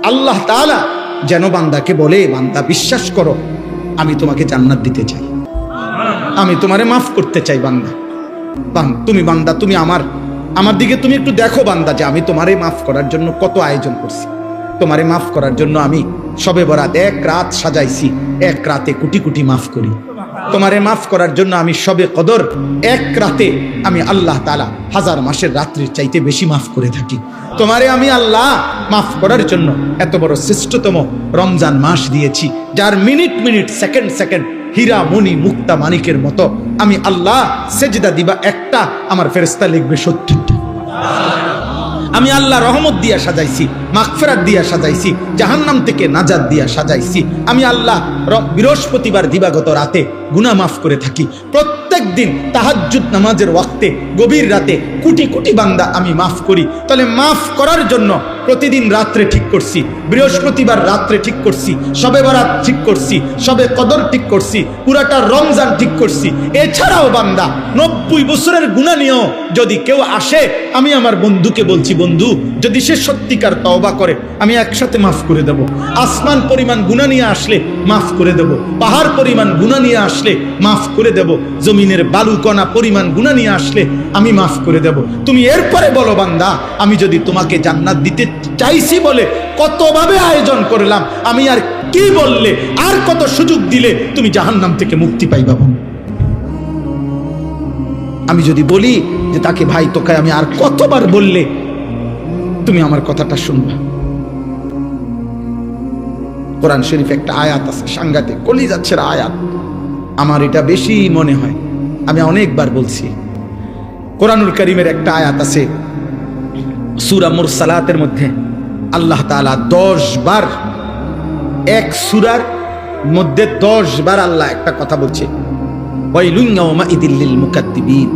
আল্লাহ তাআলা যেন বান্দাকে বলে, বান্দা বিশ্বাস করো আমি তোমাকে জান্নাত দিতে চাই, আমি তোমারে মাফ করতে চাই। বান্দা তুমি বান্দা তুমি আমার দিকে তুমি একটু দেখো বান্দা, যে আমি তোমারে মাফ করার জন্য কত আয়োজন করছি। তোমারে মাফ করার জন্য আমি শবে বরাত এক রাত সাজাইছি, এক রাতে কোটি কোটি মাফ করি। তোমারে মাফ করার জন্য আমি শবে কদর এক রাতে আমি আল্লাহ তাআলা 1000 মাসের রাত্রির চাইতে বেশি মাফ করে থাকি। তোমারে আমি আল্লাহ মাফ করার জন্য এত বড় শ্রেষ্ঠতম রমজান মাস দিয়েছি, যার মিনিট মিনিট সেকেন্ড সেকেন্ড হীরা মণি মুক্তা মানিকের মতো আমি আল্লাহ সেজদা দিবা একটা, আমার ফেরেশতা লিখবে 70টা। আমি আল্লাহ রহমত দিয়া সাজাইছি, মাগফিরাত দিয়া সাজাইছি, জাহান্নাম থেকে নাজাত দিয়া সাজাইছি। আমি আল্লাহ বৃহস্পতিবার দিবাগত রাতে গুনাহ মাফ করে থাকি। প্রত্যেক দিন তাহাজ্জুদ নামাজের ওয়াক্তে গভীর রাতে কোটি কোটি বান্দা আমি মাফ করি। তাহলে মাফ করার জন্য প্রতিদিন রাত্রে ঠিক করছি, বৃহস্পতিবার রাত্রে ঠিক করছি, শবে বরাত ঠিক করছি, শবে কদর ঠিক করছি, পুরাটা রমজান ঠিক করছি। এছাড়াও বান্দা 90 বছরের গুনাহ নিয়েও যদি কেউ আসে, আমি আমার বন্ধুকে বলছি, বন্ধু যদি সে সত্যিকার তওবা করে আমি একসাথে মাফ করে দেব। আসমান পরিমাণ গুনাহ নিয়ে আসলে মাফ করে দেব, পাহাড় পরিমাণ গুনাহ নিয়ে আসলে মাফ করে দেব, জমিনের বালুকণা পরিমাণ গুনাহ নিয়ে আসলে আমি মাফ করে দেব। তুমি এরপরে বলো বান্দা, আমি যদি তোমাকে জান্নাত দিতে চাইছি বলে কতভাবে আয়োজন করলাম, আমি আর কি বললে, আর কত সুযোগ দিলে তুমি জাহান্নাম থেকে মুক্তি পাইবা। আমি যদি বলি যে তাকে ভাই তোকে আমি আর কতবার বললে তুমি আমার কথাটা শুনবা। কোরআন শরীফ একটা আয়াত আছে সাংঘাতিক, কলিজাচ্ছের আয়াত, আমার এটা বেশি মনে হয়, আমি অনেকবার বলছি। কোরআনুল কারীমের একটা আয়াত আছে সূরা মুরসালাতের মধ্যে, আল্লাহ তাআলা 10 বার, এক সূরার মধ্যে 10 বার আল্লাহ একটা কথা বলছে, ওয়াইলুন ইয়াউমাইযিল লিল মুকাদ্দিবিন।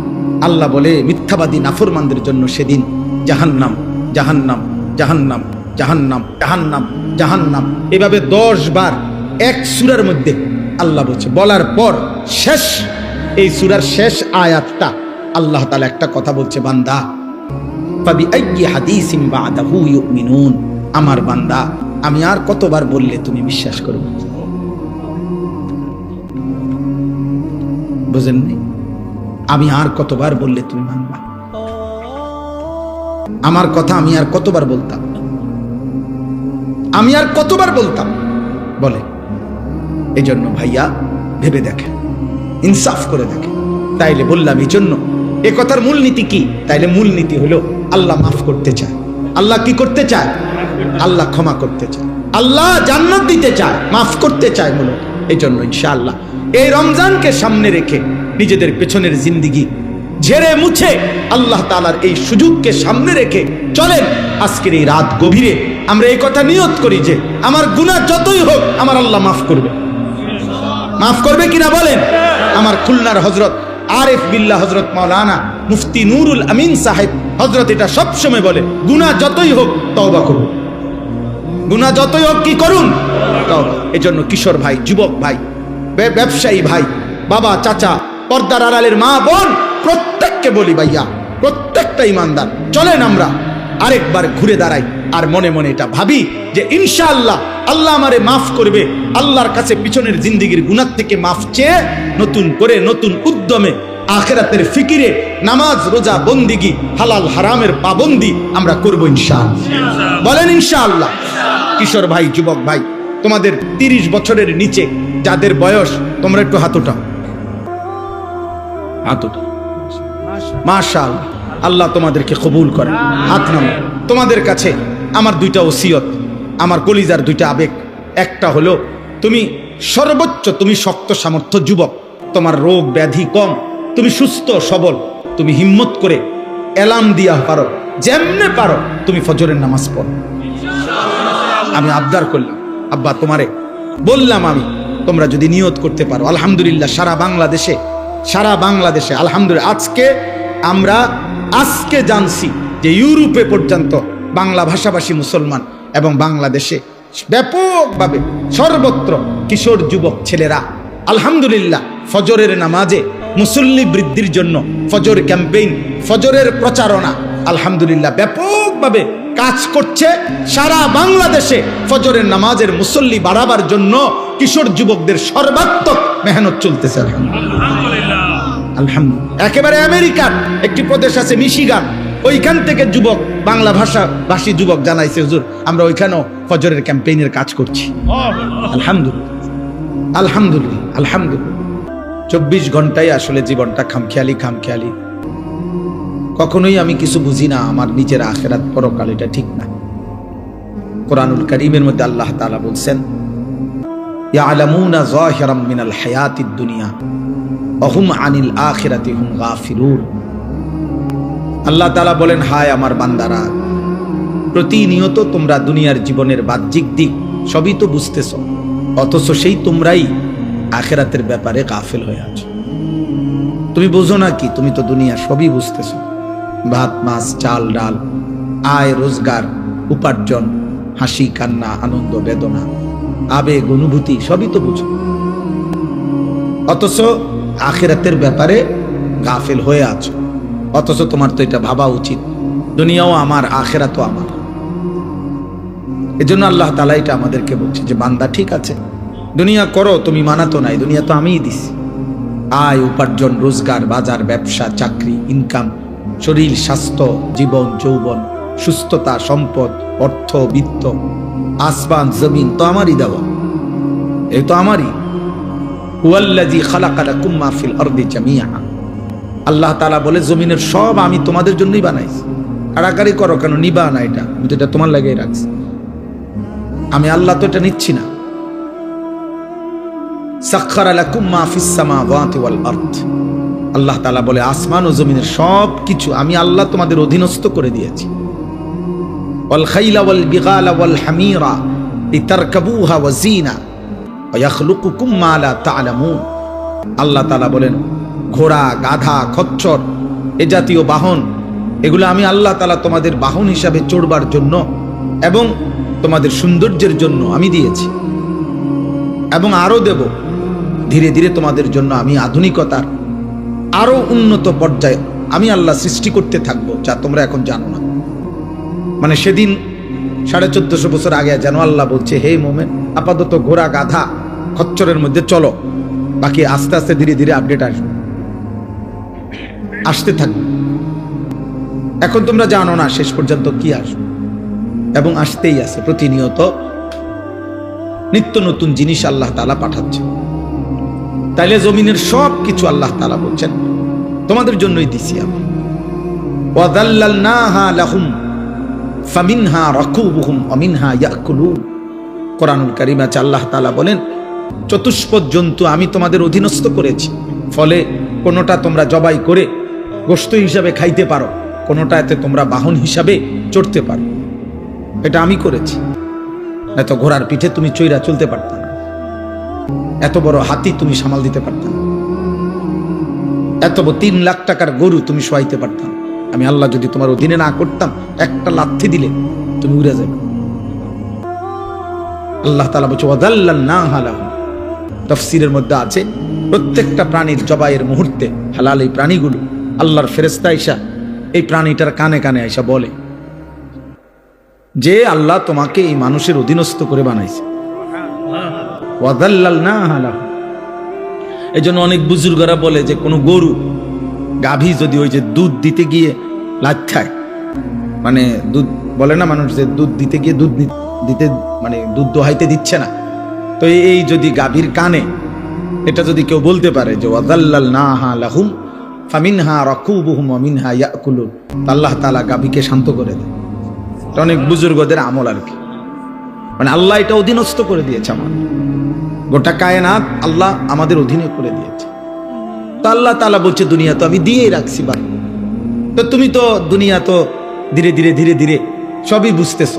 আল্লাহ বলে মিথ্যাবাদী নাফরমানদের জন্য সেদিন জাহান্নাম জাহান্নাম জাহান্নাম জাহান্নাম জাহান্নাম জাহান্নাম, এভাবে 10 বার এক সূরার মধ্যে আল্লাহ বলছে। বলার পর শেষ, এই সূরার শেষ আয়াতটা আল্লাহ তাআলা একটা কথা বলছে, বান্দা ফাবিআইয়ি হাদিসিন বা'দাহু ইউমিনুন। আমার বান্দা আমি আর কতবার বললে তুমি বিশ্বাস করবে? বুঝেননি? আমি আর কতবার বললে তুমি মানবা? আমার কথা আমি আর কতবার বলতাম, আমি আর কতবার বলতাম বলে। এই জন্য ভাইয়া ভেবে দেখেন, ইনসাফ করে দেখেন। তাইলে বললাম এই জন্য এ কথার মূলনীতি কি? তাইলে মূলনীতি হলো আল্লাহ মাফ করতে চায়। আল্লাহ কি করতে চায়? আল্লাহ ক্ষমা করতে চায়, আল্লাহ জান্নাত দিতে চায়, মাফ করতে চায় মূলত। এই জন্য ইনশাআল্লাহ এই রমজানকে সামনে রেখে নিজেদের পেছনের জিন্দিগি ঝেড়ে মুছে আল্লাহ তাআলার এই সুযোগকে সামনে রেখে চলেন আজকের এই রাত গভীরে আমরা এই কথা নিয়ত করি যে আমার গুনাহ যতই হোক আমার আল্লাহ মাফ করবে। মাফ করবে কিনা বলেন? আমার খুলনার হযরত আরিফ বিল্লাহ হযরত মাওলানা মুফতি নুরুল আমিন সাহেব হযরত এটা সবসময় বলে, গুনাহ যতই হোক তওবা করুন, গুনাহ যতই হোক কি করুন? তওবা। এজন্য কিশোর ভাই, যুবক ভাই, ব্যবসায়ী ভাই, বাবা, চাচা, পর্দার আড়ালের মা বোন, প্রত্যেককে বলি ভাইয়া, প্রত্যেকটা ইমানদার চলেন আমরা আরেকবার ঘুরে দাঁড়াই আর মনে মনে এটা ভাবি যে ইনশাআল্লাহ আল্লাহ আমারে মাফ করবে। আল্লাহর কাছে পিছনের জিন্দেগির গুনাহ থেকে মাফ চেয়ে নতুন করে নতুন উদ্যমে আখিরাতের ফিকিরে নামাজ রোজা বন্দিগি হালাল হারামের পাবন্দি আমরা করব ইনশাআল্লাহ। বলেন ইনশাআল্লাহ। কিশোর ভাই, যুবক ভাই, তোমাদের 30 বছরের নিচে যাদের বয়স, তোমরা একটু হাত উঠাও, হাত উঠাও। মাশাআল্লাহ, আল্লাহ তোমাদেরকে কবুল করেন। হাত নামাও। তোমাদের কাছে আমার 2টা ওসিয়ত, আমার কলিজার 2টা আবেগ। একটা হলো তুমি সর্বোচ্চ, তুমি শক্ত সামর্থ্য যুবক, তোমার রোগ ব্যাধি কম, তুমি সুস্থ সবল, তুমি হিম্মত করে অ্যালার্ম দিয়া পারো, যেমনে পারো তুমি ফজরের নামাজ পড়ো। আমি আবদার করলাম, আব্বা তোমারে বললাম, আমি তোমরা যদি নিয়ত করতে পারো, আলহামদুলিল্লাহ সারা বাংলাদেশে আলহামদুলিল্লাহ আজকে জানছি যে ইউরোপে পর্যন্ত বাংলা ভাষাভাষী মুসলমান এবং বাংলাদেশে ব্যাপকভাবে সর্বত্র কিশোর যুবক ছেলেরা আলহামদুলিল্লাহ ফজরের নামাজে মুসল্লি বৃদ্ধির জন্য ফজর ক্যাম্পেইন, ফজরের প্রচারণা আলহামদুলিল্লাহ ব্যাপকভাবে কাজ করছে সারা বাংলাদেশে ফজরের নামাজের মুসল্লি বাড়াবার জন্য কিশোর যুবকদের সর্বাত্মক মেহনত চলতেছে। আলহামদুলিল্লাহ। একেবারে আমেরিকার একটি প্রদেশ আছে মিশিগান, ওইখান থেকে যুবক, বাংলা ভাষী যুবক জানাইছে, হুজুর আমরা ওইখানেও ফজরের ক্যাম্পেইনের কাজ করছি। আলহামদুলিল্লাহ, আলহামদুলিল্লাহ, আলহামদুলিল্লাহ। 24 ঘন্টায় আসলে জীবনটা খামখেয়ালি। কখনোই আমি কিছু বুঝি না, আমার নিজের আখিরাত পরকাল এটা ঠিক না। কোরআনুল কারীমের মধ্যে আল্লাহ তাআলা বলছেন, ইয়ালামুনা যাহিরাম মিনাল হায়াতিদ দুনিয়া ওয়া হুম আনিল আখিরাতি হুম গাফিলুন। আল্লাহ তাআলা বলেন, হায় আমার বান্দারা, প্রতিনিয়ত তোমরা দুনিয়ার জীবনের বাহ্যিক দিক সবই তো বুঝতেছ, অথচ সেই তোমরাই আখিরাতের ব্যাপারে গাফিল হয়ে আছো। তুমি বোঝো না কি? তুমি তো দুনিয়া সবই বুঝতেছ, ভাত মাছ চাল ডাল, আয় রোজগার, উপার্জন, হাসি কান্না, আনন্দ বেদনা, আবেগ অনুভূতি সবই তো বুঝো, অথচ আখিরাতের ব্যাপারে গাফিল হয়ে আছো। অথচ তোমার তো এটা ভাবা উচিত, দুনিয়াও আমার, আখিরাতও আমার। এজন্য আল্লাহ তাআলা এটা আমাদেরকে বলছে যে বান্দা ঠিক আছে, দুনিয়া করো, তুমি মানাতো নাই, দুনিয়া তো আমিই দিছি। আয় উপার্জন, রোজগার, বাজার, ব্যবসা, চাকরি, ইনকাম, শরীর, স্বাস্থ্য, জীবন, যৌবন, সুস্থতা, সম্পদ, অর্থ, বিত্ত, আসমান জমিন তো আমারই দেওয়া, এই তো আমারই। হুয়াল্লাযী খালাকা লাকুম মা ফিল আরদি জামিআ। আল্লাহ তাআলা বলে, জমিনের সব আমি তোমাদের জন্যই বানাইছি। কাড়াকাড়ি করো কেন? নিবা না, এটা আমি তো এটা তোমার লাগিয়ে রাখছি। আমি আল্লাহ তো এটা নিচ্ছি না। সাখখারা লাকুম মা ফিস সামাওয়াতি ওয়াল আরদ। আল্লাহ তাআলা বলে, আসমান ও জমিনের সব কিছু আমি আল্লাহ তোমাদের অধীনস্থ করে দিয়েছি। ওয়াল খাইলা ওয়াল বিগালা ওয়াল হামিরা লিতারকাবুহা ওয়া জিনা ওয়া ইয়াখলুকুকুম মা লা তা'লামুন। আল্লাহ তাআলা বলেন, ঘোড়া, গাধা, খচ্চর, এ জাতীয় বাহন, এগুলো আমি আল্লাহ তাআলা তোমাদের বাহন হিসাবে চড়বার জন্য এবং তোমাদের সৌন্দর্যের জন্য আমি দিয়েছি, এবং আরো দেব। ধীরে ধীরে তোমাদের জন্য আমি আধুনিকতার আরো উন্নত পর্যায়ে আমি আল্লাহ সৃষ্টি করতে থাকবো, যা তোমরা এখন জানো না। মানে সেদিন 1450 বছর আগে যেন আল্লাহ বলছে, হে মোমেন, আপাতত ঘোড়া, গাধা, খচ্চরের মধ্যে চলো, বাকি আস্তে আস্তে ধীরে ধীরে আপডেট আসতে থাকবে। এখন তোমরা জানো না শেষ পর্যন্ত কি আসবে, এবং আসতেই আছে। প্রতিনিয়ত নিত্য নতুন জিনিস আল্লাহ তাআলা পাঠাচ্ছে। তাইলে জমিনের সব কিছু আল্লাহ তাআলা বলছেন তোমাদের জন্যই দিছি আমি। ওয়াযাল্লালনাহা লাহুম ফামিনহা রাকুবুহুম ওয়া মিনহা ইয়াকুলুন। কোরআনুল কারীমে আছে, আল্লাহ তাআলা বলেন, চতুষ্পদ জন্তু আমি তোমাদের অধীনস্থ করেছি, ফলে কোনোটা তোমরা জবাই করে গোশত হিসাবে খাইতে পারো, কোনোটাতে তোমরা বাহন হিসাবে চড়তে পারো। এটা আমি করেছি। এত ঘোড়ার পিঠে তুমি চইরা চলতে পারত না, এত বড় হাতি তুমি সামাল দিতে পারত না, এত বড় 3 লাখ টাকার গরু তুমি শোয়াইতে পারত না। আমি আল্লাহ যদি তোমার অধীনে না করতাম, একটা লাথি দিলে তুমি উড়ে যাবে। আল্লাহ তাআলা বলছে, ওয়াযাল্লালনাহা লাহুম। তাফসীরের মধ্যে আছে, প্রত্যেকটা প্রাণীর জবাইয়ের মুহূর্তে হালাল এই প্রাণীগুলো আল্লাহর ফেরেশতা আইসা এই প্রাণীটার কানে কানে আইসা বলে যে আল্লাহ তোমাকে এই মানুষের অধীনস্থ করে বানাইছে। ওয়াযাল্লালনাহা লাহুম। এই জন্য অনেক বুজুর্গরা বলে যে কোনো গরু, গাভী যদি ওই যে দুধ দিতে গিয়ে লাথ খায়, মানে দুধ বলে না মানুষ, যে দুধ দিতে গিয়ে দুধ দিতে মানে দুধ দোহাইতে দিচ্ছে না, তো এই যদি গাভীর কানে এটা যদি কেউ বলতে পারে যে ওয়াযাল্লালনাহা লাহুম ফামিনহা রাকুবুহুম ওয়া মিনহা ইয়াকুলুন, আল্লাহ তাআলা গাভীকে শান্ত করে দেয়। এটা অনেক বুজুর্গদের আমল আর কি। মানে আল্লাহ এটা অধীনস্থ করে দিয়েছে, আমার গোটা কায়নাত আল্লাহ আমাদের অধীনে করে দিয়েছে। তো আল্লাহ তাআলা বলছে, দুনিয়া তো আমি দিয়েই রাখছি বা, তো তুমি তো দুনিয়া তো ধীরে ধীরে ধীরে ধীরে সবই বুঝতেছ।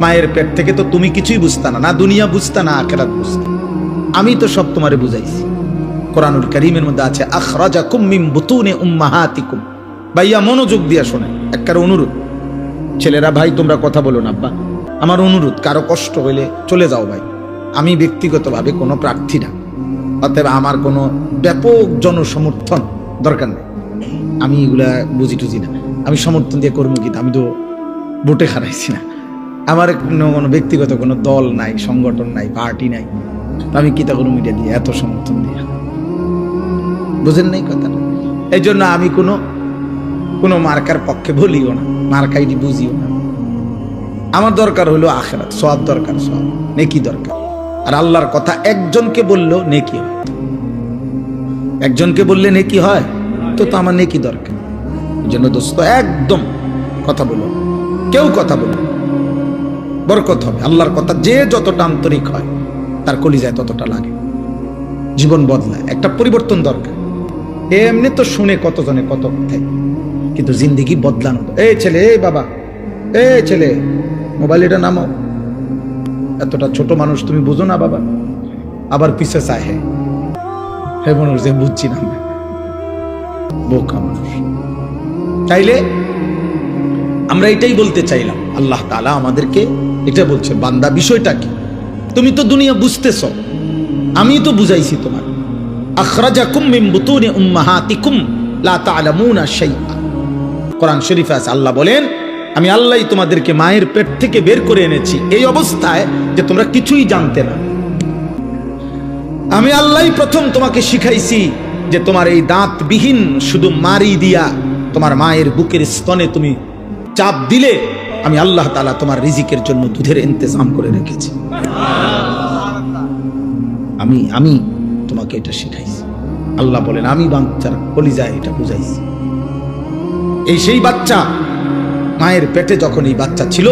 মায়ের পেট থেকে তো তুমি কিছুই বুঝতা না, না দুনিয়া বুঝতা না আখিরাত বুঝতা, আমি তো সব তোমারে বুঝাইছি। কোরআনুল কারীমের মধ্যে আছে, আখরাজাকুম মিন বুতুনি উম্মাহাতিকুম। ভাইয়া মনোযোগ দিয়া শোনেন, একটা অনুরোধ, ছেলেরা ভাই তোমরা কথা বলো না, আব্বা আমার অনুরোধ, কারো কষ্ট হইলে চলে যাও ভাই। আমি ব্যক্তিগতভাবে কোনো প্রার্থী না, অতএব আমার কোনো ব্যাপক জনসমর্থন দরকার নেই। আমি এগুলা বুঝি টুঝি না, আমি সমর্থন দিয়ে করবো কি? আমি তো ভোটে হারাইছি না, আমার কোনো ব্যক্তিগত কোনো দল নাই, সংগঠন নাই, পার্টি নাই, আমি কি তা কোনো মিডিয়া দিয়ে এত সমর্থন দিয়ে, বুঝেন নাই কথাটা? এই জন্য আমি কোনো মার্কার পক্ষে বলিও না, মার্কাইটি বুঝিও না। আমার দরকার হলো আখিরাত, সওয়াব দরকার, সওয়াব নেকি দরকার। আর আল্লাহর কথা একজনকে বললেও নেকি হয়, একজনকে বললে নেকি হয়, তো আমার নেকি দরকার। এই জন্য দোস্ত একদম কথা বলো, কেউ কথা বলো, বরকত হবে। আল্লাহর কথা যে যতটা আন্তরিক হয় তার কলিজায় ততটা লাগে, জীবন বদলায়, একটা পরিবর্তন দরকার। এমনি তো শুনে কতজনে কত কথাই, কিন্তু জিন্দেগি বদলানো। এই ছেলে, এই বাবা, এই ছেলে, মোবাইল এটা নামাও, এতটা ছোট মানুষ তুমি বুঝো না বাবা, আবার পিছে চায় হে মানুষ যে বুঝছি না, বোকা মানুষ। তাইলে আমরা এটাই বলতে চাইলাম, আল্লাহ তাআলা আমাদেরকে এটা বলছে, বান্দা বিষয়টা কি? তুমি তো দুনিয়া বুঝতেছ, আমি তো বুঝাইছি তোমার। আখরাজাকুম মিন বুতুনি উম্মাহাতিকুম লা তা'লামুনা শাইআ। কোরআন শরীফে আছে, আল্লাহ বলেন, আমি আল্লাহই তোমাদেরকে মায়ের পেট থেকে বের করে এনেছি এই অবস্থায় যে তোমরা কিছুই জানতে না। আমি আল্লাহই প্রথম তোমাকে শিখাইছি যে তোমার এই দাঁতবিহীন শুধু মারি দিয়া তোমার মায়ের বুকের স্তনে তুমি চাপ দিলে আমি আল্লাহ তাআলা তোমার রিজিকের জন্য দুধের ইন্তজাম করে রেখেছি। আমি তোমাকে এটা শিখাইছি। আল্লাহ বলেন, আমি বাচ্চার কলিজায় এটা বুঝাইছি। এই সেই বাচ্চা মায়ের পেটে যখন এই বাচ্চা ছিল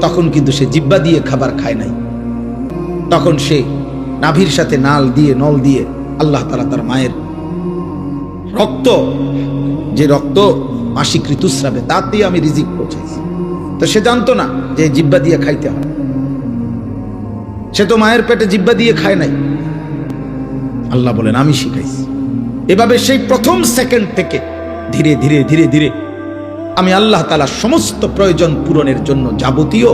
তখন কিন্তু সে জিহ্বা দিয়ে খাবার খায় নাই, তখন সে নাভির সাথে নল দিয়ে আল্লাহ তাআলা তার মায়ের রক্ত, যে রক্ত মাসিক ঋতুস্রাবে, তার দিয়ে আমি রিজিক পৌঁছাইছি। তো সে জানতো না যে জিহ্বা দিয়ে খাইতে হয়, সে তো মায়ের পেটে জিহ্বা দিয়ে খায় নাই। আল্লাহ বলেন, আমি শিখাইছি। এভাবে সেই প্রথম সেকেন্ড থেকে ধীরে ধীরে ধীরে ধীরে আমি আল্লাহ তাআলা সমস্ত প্রয়োজন পূরণের জন্য যাবতীয়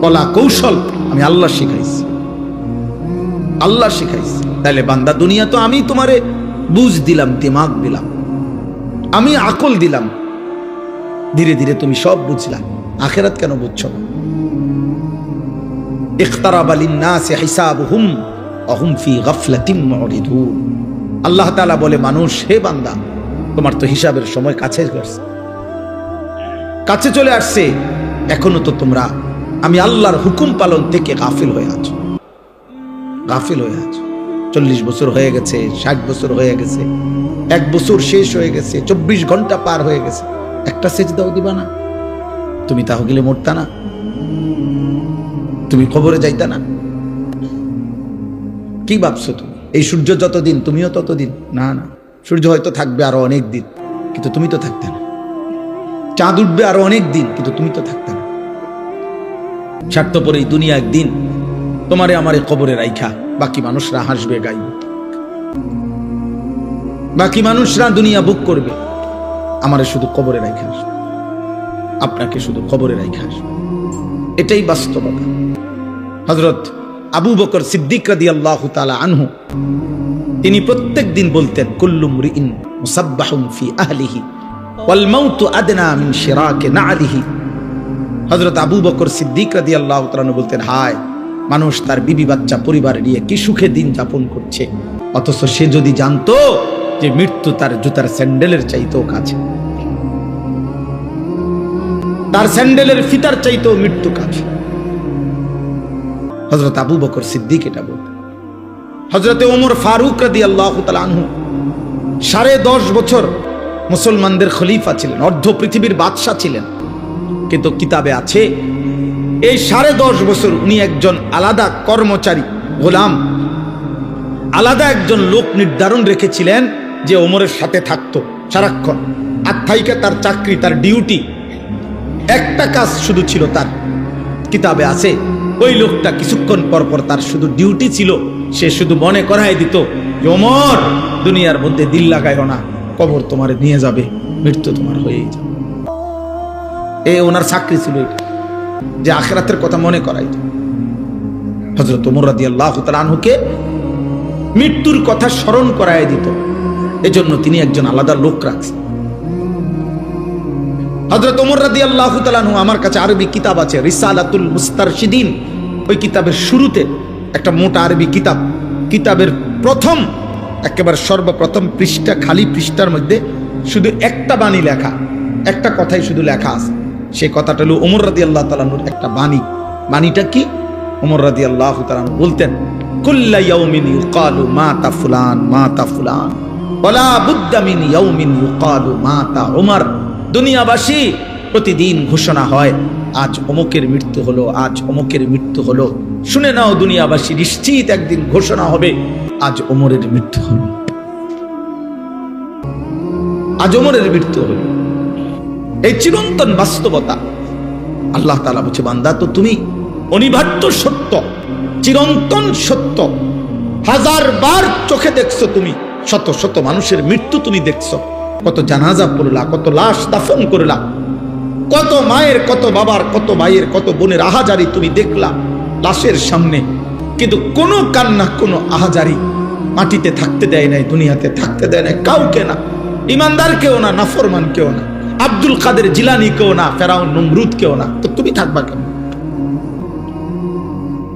কলা কৌশল আমি আল্লাহ শিখাইছি, আল্লাহ শিখাইছি। তাহলে বান্দা, দুনিয়া তো আমি তোমারে বুঝ দিলাম, দিমাগ দিলাম, আমি আকল দিলাম, ধীরে ধীরে তুমি সব বুঝলাম। আখিরাত কেন বুঝছো না? ইখতারাবা লিন-নাসি হিসাবুহুম ওয়া হুম ফি গাফলাতিন মুরিদুন। আল্লাহ তাআলা বলে, মানুষ, হে বান্দা, তোমার তো হিসাবের সময় কাছে চলে আসছে, এখনো তো তোমরা আমি আল্লাহর হুকুম পালন থেকে গাফিল হয়ে আছো, গাফিল হয়ে আছো। 40 বছর হয়ে গেছে, 60 বছর হয়ে গেছে, 1 বছর শেষ হয়ে গেছে, 24 ঘন্টা পার হয়ে গেছে, একটা সেজদাও দিবা না? তুমি তাহলে মরতা না? তুমি কবরে যাইতা না? কি ভাবছো তুমি? এই সূর্য যতদিন তুমিও ততদিন? না না, সূর্য হয়তো থাকবে আরো অনেক দিন, কিন্তু তুমি তো থাকতে না। চাঁদ উঠবে আরো অনেক দিন, কিন্তু তুমি তো থাকতে না। স্বার্থপর এই দুনিয়া একদিন তোমারে আমারে কবরে রাইখা বাকি মানুষরা হাসবে, গাইবে, বাকি মানুষরা দুনিয়া বুক করবে, আমারে শুধু কবরে রাইখা আসবে, আপনাকে শুধু কবরে রাইখা আসবে। এটাই বাস্তবতা। হযরত আবু বকর সিদ্দিক রাদিয়াল্লাহু তাআলা আনহু, তিনি প্রত্যেক দিন বলতেন, কুল্লু মুরিইন মুসাব্বাহুন ফি আহলিহি ওয়াল মাউতু আদনা মিন শিরাকি না'লিহি। হযরত আবু বকর সিদ্দিক রাদিয়াল্লাহু তাআলা আনহু বলতেন, হায়, মানুষ তার বিবি বাচ্চা পরিবার নিয়ে কি সুখে দিন যাপন করছে, অথচ সে যদি জানতো যে মৃত্যু তার জুতার স্যান্ডেলের চাইতেও কাছে, তার স্যান্ডেলের ফিতার চাইতেও মৃত্যু কাছে। হযরত আবু বকর সিদ্দিক এটা বলতেন। হযরতে ওমর ফারুক রাদিয়াল্লাহু তাআলা আনহু 10.5 বছর মুসলমানদের খলিফা ছিলেন, অর্ধ পৃথিবীর বাদশা ছিলেন, কিন্তু কিতাবে আছে এই 10.5 বছর উনি একজন আলাদা কর্মচারী, গোলাম, আলাদা একজন লোক নির্ধারণ রেখেছিলেন যে ওমরের সাথে থাকতো সারাক্ষণ। আত্মাইকা তার চাকরি, তার ডিউটি, একটা কাজ শুধু ছিল তার। কিতাবে আছে ওই লোকটা কিছুক্ষণ পর পর তার শুধু ডিউটি ছিল, সে শুধু মনে করায় দিত যে ওমর, দুনিয়ার মধ্যে দিল লাগাইও না, কবর তোমার নিয়ে যাবে, মৃত্যু তোমার হয়েই যাবে। ওনার চাকরি ছিল এটা, যে আখিরাতের কথা মনে করাইত। হযরত ওমর রাদিয়াল্লাহু তাআলা আনহুকে মৃত্যুর কথা স্মরণ করায় দিত, এজন্য তিনি একজন আলাদা লোক রাখছেন। হযরত ওমর রাদিয়াল্লাহু তাআলা আনহু, আমার কাছে আরবি কিতাব আছে রিসালাতুল মুস্তারশিদিন, ওই কিতাবের শুরুতে একটা মোটা আরবি কিতাব, কিতাবের প্রথম একেবারে সর্বপ্রথম পৃষ্ঠা, খালি পৃষ্ঠার মধ্যে শুধু একটা বাণী লেখা, একটা কথাই শুধু লেখা আছে। সেই কথাটা হলো ওমর রাদিয়াল্লাহু তাআলা আনহুর একটা বাণী। বাণীটা কি? ওমর রাদিয়াল্লাহু তাআলা আনহু বলতেন, কুল্লা ইয়াউমিন ইউকালু মাতা ফুলান মাতা ফুলান ওয়ালা বুদ্দা মিন ইয়াউমিন ইউকালু মাতা ওমর। দুনিয়াবাসী প্রতিদিন ঘোষণা হয় আজ অমুকের মৃত্যু হলো, আজ অমুকের মৃত্যু হলো। শুনে নাও দুনিয়াবাসী, নিশ্চিত একদিন ঘোষণা হবে আজ ওমরের মৃত্যু হলো, আজ ওমরের মৃত্যু হলো। এই চিরন্তন বাস্তবতা। আল্লাহ তাআলা বলছে, বান্দা তো তুমি অনিবার্য সত্য, চিরন্তন সত্য, হাজার বার চোখে দেখছো তুমি, শত শত মানুষের মৃত্যু তুমি দেখছো, কত জানাজা পড়লা, কত লাশ দাফন করলা, কত মায়ের, কত বাবার, কত ভাইয়ের, কত বোনের আহাজারি তুমি দেখলা লাশের সামনে, কিন্তু কোনো কান্না, কোনো আহাজারি মাটিতে থাকতে দেয় নাই, দুনিয়াতে থাকতে দেয় নাই কাউকে না, ইমানদার কেউ না, নাফরমান কেউ না, আব্দুল কাদের জিলানি কেউ না, ফেরাউন নমরুদ কেউ না, তো তুমি থাকবা কেন?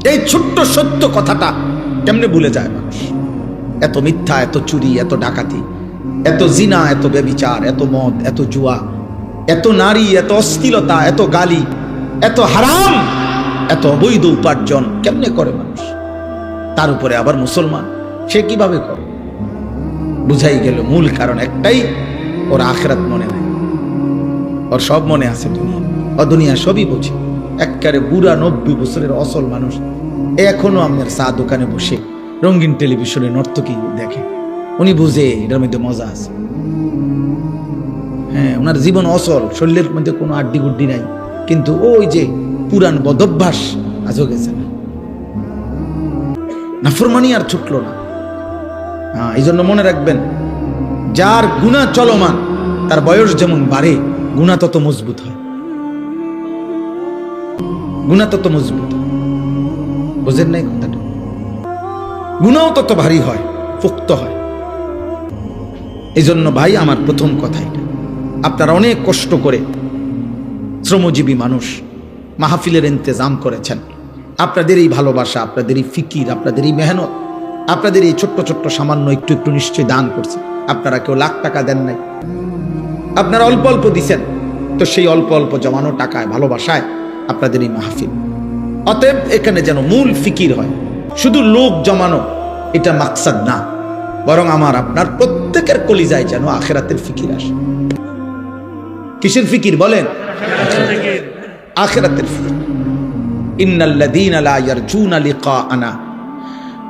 এই ছোট্ট সত্য কথাটা কেমনে ভুলে যায় মানুষ? এত মিথ্যা, এত চুরি, এত ডাকাতি, এত জিনা, এত ব্যভিচার, এত মদ, এত জুয়া, এত নারী, এত অশ্লীলতা, এত গালি, এত হারাম, এত অবৈধ উপার্জন কেমনে করে মানুষ? তার উপরে আবার মুসলমান, সে কিভাবে করে? বুঝাই গেল মূল কারণ একটাই, ওর আখিরাত মনে নেই, ওর সব মনে আছে দুনিয়া, ও দুনিয়া সবই বোঝে। একেবারে বুড়া 90 বছরের অসল মানুষ এখনো আপনার চা দোকানে বসে রঙিন টেলিভিশনে নর্তকী দেখে, উনি বুঝে এটার মধ্যে মজা আছে। হ্যাঁ, ওনার জীবন অসল, শরীরের মধ্যে কোনো আড্ডি গুড্ডি নাই, কিন্তু ওই যে পুরান বদভ্যাস আজও গেছে না, নাফরমানি আর ছুটলো না। হ্যাঁ, এই জন্য মনে রাখবেন, যার গুনাহ চলমান তার বয়স যেমন বাড়ে, গুনাহ তত মজবুত হয়, গুনাহ তত মজবুত। বুঝেন নাই কথাটা? গুনাহ তত ভারী হয়, পোক্ত হয়। এই জন্য ভাই আমার প্রথম কথা এটা, আপনারা অনেক কষ্ট করে শ্রমজীবী মানুষ মাহফিলের ইন্তেজাম করেছেন, আপনাদের এই ভালোবাসা, আপনাদের এই ফিকির, আপনাদের এই মেহনত, আপনাদের এই ছোট্ট ছোট্ট সামান্য একটু একটু নিশ্চয়ই দান করছে। আপনারা কেউ লাখ টাকা দেন নাই, আপনারা অল্প অল্প দিছেন, তো সেই অল্প অল্প জমানো টাকায়, ভালোবাসায় আপনাদের এই মাহফিল। অতএব এখানে যেন মূল ফিকির হয়, শুধু লোক জমানো এটা মাকসাদ না, বরং আমার আপনার প্রত্যেকের কলিজায় যেন আখিরাতের ফিকির আসে। কিসের ফিকির বলেন? আখিরাতের ফিকির। ইন্নাল্লাযীনা লা ইয়ারজুনা লিকাআনা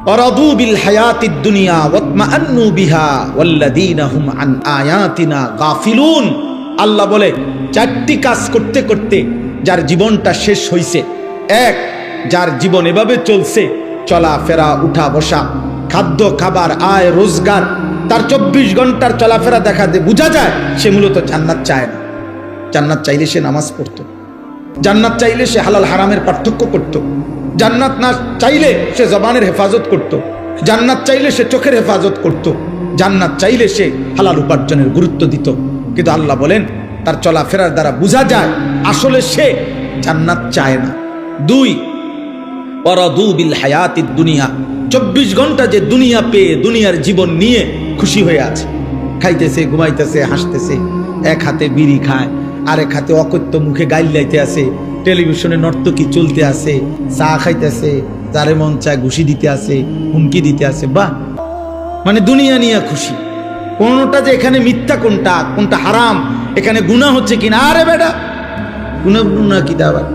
ওয়ারাদু বিল হায়াতিদ দুনিয়া ওয়াতমাআন্নু বিহা ওয়াল্লাযীনা হুম আন আয়াতিনা গাফিলুন। আল্লাহ বলে, চারটি কাজ করতে করতে যার জীবনটা শেষ হইছে, এক, যার জীবন এভাবে চলছে, চলাফেরা, উঠা বসা, খাদ্য খাবার, আয় রোজগার, তার 24 ঘন্টার চলাফেরা দেখাতে বোঝা যায় সে মূলত জান্নাত চায় না। জান্নাত চাইলে সে নামাজ পড়তো, জান্নাত চাইলে সে হালাল হারামের পার্থক্য করত, জান্নাত না চাইলে সে জবানের হেফাজত করত, জান্নাত চাইলে সে চোখের হেফাজত করত, জান্নাত চাইলে সে হালাল উপার্জনের গুরুত্ব দিত। কিন্তু আল্লাহ বলেন, তার চলাফেরার দ্বারা বোঝা যায় আসলে সে জান্নাত চায় না। দুই, ওয়ারাদু বিল হায়াতিদ দুনিয়া, 24 ঘন্টা যে দুনিয়া পেয়ে দুনিয়ার জীবন নিয়ে খুশি হয়ে আছে, খাইতেছে, ঘুমাইতেছে, হাসতেছে, এক হাতে বিড়ি খায়, আরেক হাতে অকথ্য মুখে গাইল লাইতে আছে, টেলিভিশনে নর্তকী চলতে আছে, চা খাইতেছে, যারে মন চায় ঘুষি দিতে আছে, হুমকি দিতে আছে। বাহ, মানে দুনিয়া নিয়ে খুশি। কোনটা যে এখানে মিথ্যা, কোনটা কোনটা হারাম, এখানে গুনাহ হচ্ছে কিনা, আরে বেটা গুনাহ কি আবার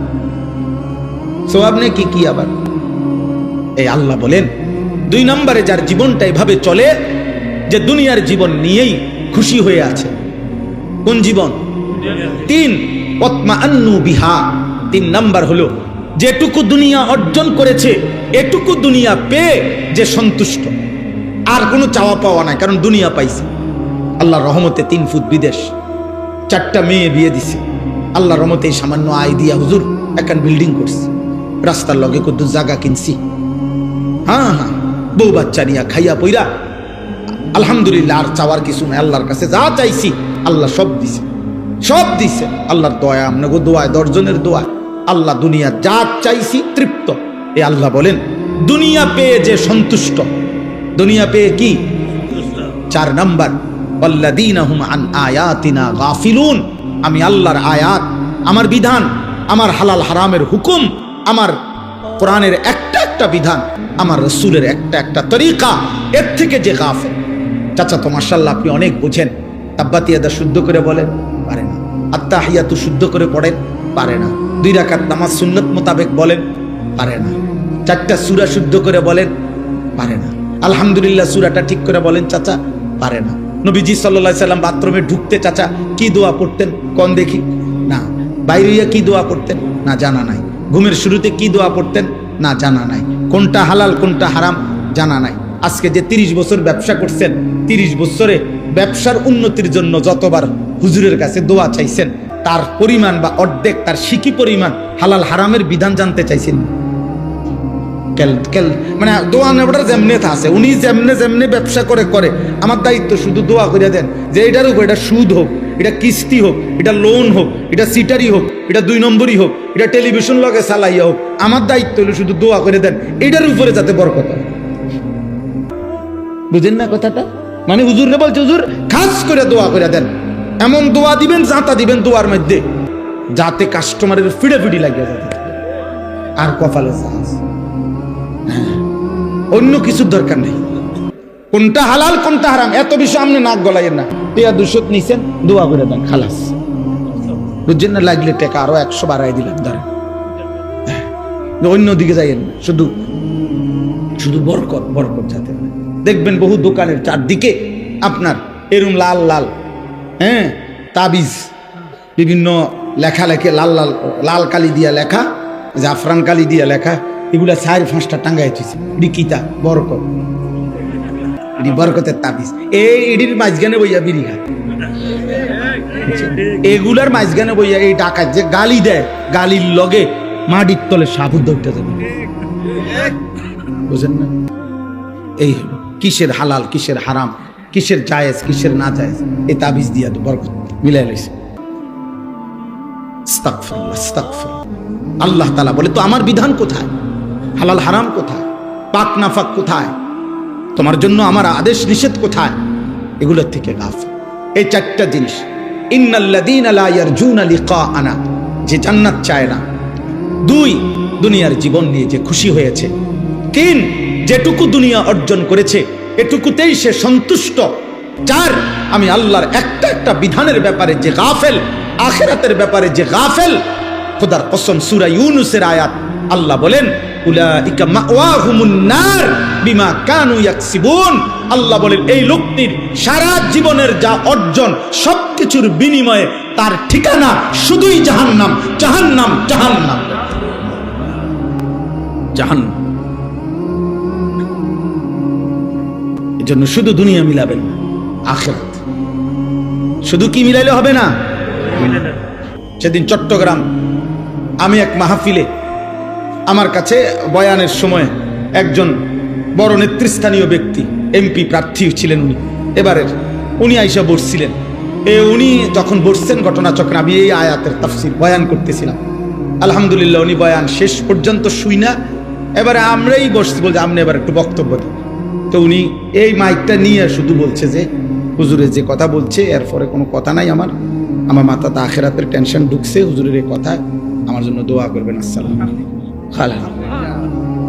সওয়াব নেই কি আবার। এই আল্লাহ বলেন, 2 নম্বরে যার জীবনটা এভাবে চলে যে দুনিয়ার জীবন নিয়েই খুশি হয়ে আছে। কোন জীবন? 3, ওয়াতমাআন্নু বিহা, 3 নাম্বার হলো যেটুকু দুনিয়া অর্জন করেছে এটুকু দুনিয়া পেয়ে যে সন্তুষ্ট, আর কোনো চাওয়া পাওয়া নাই, কারণ দুনিয়া পাইছে। আল্লাহর রহমতে 3 ফুট বিদেশ, 4টা মেয়ে বিয়ে দিছে, আল্লাহর রহমতে এই সামান্য আয় দিয়া হুজুর একটা বিল্ডিং করছে, রাস্তার লগে কত জায়গা কিনছি, হ্যাঁ হ্যাঁ, বউ বাচ্চা নিয়া খাইয়া পইরা আলহামদুলিল্লাহ, আর চাওয়ার কিছু নাই। আল্লাহর কাছে যা চাইছি আল্লাহ সব দিছে। সব দিছে আল্লাহর দয়া, আপনাকে দোয়ায়, 10 জনের দোয়া। আল্লাহ দুনিয়া যা চাইছি তৃপ্ত। এ আল্লাহ বলেন দুনিয়া পেয়ে যে সন্তুষ্ট, দুনিয়া পেয়ে কি 4 নাম্বার, ওয়াল্লাযীনা হুম আন আয়াতিনা গাফিলুন। আমি আল্লাহর আয়াত, আমার বিধান, আমার হালাল হারামের হুকুম, আমার কোরআনের একটা একটা বিধান, আমার রাসূলের একটা একটা তরিকা, এর থেকে যে গাফিল। চাচা তো মাশাআল্লাহ আপনি অনেক বুঝেন। তাব্বাতিয়াদা শুদ্ধ করে বলেন, পারে না। আত্তাহিয়াতু শুদ্ধ করে পড়েন, পারে না। 2 রাকাত নামাজ সুন্নত মোতাবেক বলেন, পারে না। 4টা সূরা শুদ্ধ করে বলেন, পারে না। আলহামদুলিল্লাহ সূরাটা ঠিক করে বলেন চাচা, পারে না। নবীজি সাল্লাল্লাহু আলাইহি সাল্লাম বাথরুমে ঢুকতে চাচা কি দোয়া পড়তেন কোন দেখি? না। বাইরে কি দোয়া পড়তেন? না, জানা নাই। ঘুমের শুরুতে কি দোয়া পড়তেন? না, জানা নাই। কোনটা হালাল কোনটা হারাম জানা নাই। আজকে যে 30 বছর ব্যবসা করছেন, 30 বছরে ব্যবসার উন্নতির জন্য যতবার হুজুরের কাছে দোয়া চাইছেন, তার পরিমাণ বা অর্ধেক, তার সিকি পরিমাণ হালাল হারামের বিধান জানতে চাইছেন। মানে দোয়া নেওয়াটা যেমনে আছে, উনি যেমনে যেমনে ব্যবসা করে করে, আমার দায়িত্ব শুধু দোয়া করে দেন যে এটার উপর, এটা সুদ হোক, এটা কিস্তি হোক, এটা লোন হোক, এটা সিটারি হোক, এটা 2 নম্বরই হোক, এটা টেলিভিশন লগে চালাইয়া হোক, আমার দায়িত্ব হলো শুধু দোয়া করে দেন এটার উপরে যাতে বরকত হয়। বুঝেন না কথাটা? মানে হুজুরে বলছে হুজুর খাস করে দোয়া করে দেন, এমন দোয়া দিবেন জাতা দিবেন দোয়ার মধ্যে যাতে কাস্টমারের ফিড়ে ফিড়ি লাগিয়ে যাবে, আর কপালে জাহাজ, অন্য কিছুর দরকার নেই। কোনটা হালাল কোনটা হারাম এত বিষয় আপনি নাক গলাইয়েন না। টিয়া 200 নিছেন, দোয়া করে দেন, খালাস। বুঝছেন না? লাগলে টাকা আরো 100 বাড়াই দিলেন, ধরেন। অন্য দিকে যাইয়েন না, শুধু শুধু বরকত বরকত যাতে। দেখবেন বহু দোকানের চারদিকে আপনার এরম লাল লাল তাবিজ, বিভিন্ন লেখালেখি, লাল লাল লাল কালি দিয়া লেখা, জাফরান কালি দিয়া লেখা, এগুলা 4-5টা টাঙ্গাই দিয়েছে। এটি কিতা? বরকত। এটি বরকতের তাবিজ। এটির মাঝখানে বইয়া বিড়ি খায়, এগুলার মাঝখানে বইয়া এই ডাকাত যে গালি দেয়, গালির লগে মাটির তলে সাবুদ ধরতে যাবে। বুঝেন না? এই হলো কিসের হালাল কিসের হারাম, কিসের জায়েজ কিসের না জায়েজ, এই তাবিজ দিয়া তো বরকত মিলাই লইছে। আস্তাগফিরুল্লাহ, আস্তাগফিরুল্লাহ। আল্লাহ তাআলা বলে তো আমার বিধান কোথায়? হালাল হারাম কোথায়? পাক নাফাক কোথায়? তোমার জন্য আমার আদেশ নিষেধ কোথায়? এগুলোর থেকে গাফিল। এই 4টা জিনিস। ইন্নাল্লাযীনা লা ইয়ারজুনা লিকাআনা, যে জান্নাত চায় না। 2, দুনিয়ার জীবন নিয়ে যে খুশি হয়েছে। 3, যেটুকু দুনিয়া অর্জন করেছে এটুকুতেই সে সন্তুষ্ট। 4, আমি আল্লাহর একটা একটা বিধানের ব্যাপারে যে গাফেল, আখিরাতের ব্যাপারে যে গাফেল। খোদার কসম, সূরা ইউনূসের আয়াত, আল্লাহ বলেন উলাইকা মাওয়াহুমুন নার বিমা কানু ইয়াকসিবুন। আল্লাহ বলেন এই লোকটির সারা জীবনের যা অর্জন সবকিছুর বিনিময়ে তার ঠিকানা শুধুই জাহান্নাম, জাহান্নাম, জাহান্নাম, জাহান্নাম। এজন্য শুধু দুনিয়া মিলাবেন না, আখিরাত। শুধু কি মিলাইলে হবে না? সেদিন চট্টগ্রাম আমি এক মাহফিলে, আমার কাছে বয়ানের সময় একজন বড় নেতৃস্থানীয় ব্যক্তি, এমপি প্রার্থী ছিলেন উনি এবারের, উনি আইসা বসছিলেন। উনি যখন বসছেন ঘটনাচক্রে আমি এই আয়াতের তাফসীর বয়ান করতেছিলাম। আলহামদুলিল্লাহ উনি বয়ান শেষ পর্যন্ত শুই না, এবারে আমরাই বসছি, বলছে আপনি এবার একটু বক্তব্য দেন। তো উনি এই মাইকটা নিয়ে শুধু বলছে যে হুজুরে যে কথা বলছে এরপরে কোনো কথা নাই, আমার মাথাতে আখিরাতের টেনশন ঢুকছে, হুজুরের এই কথা আমার জন্য দোয়া করবেন। আসসালাম খালা।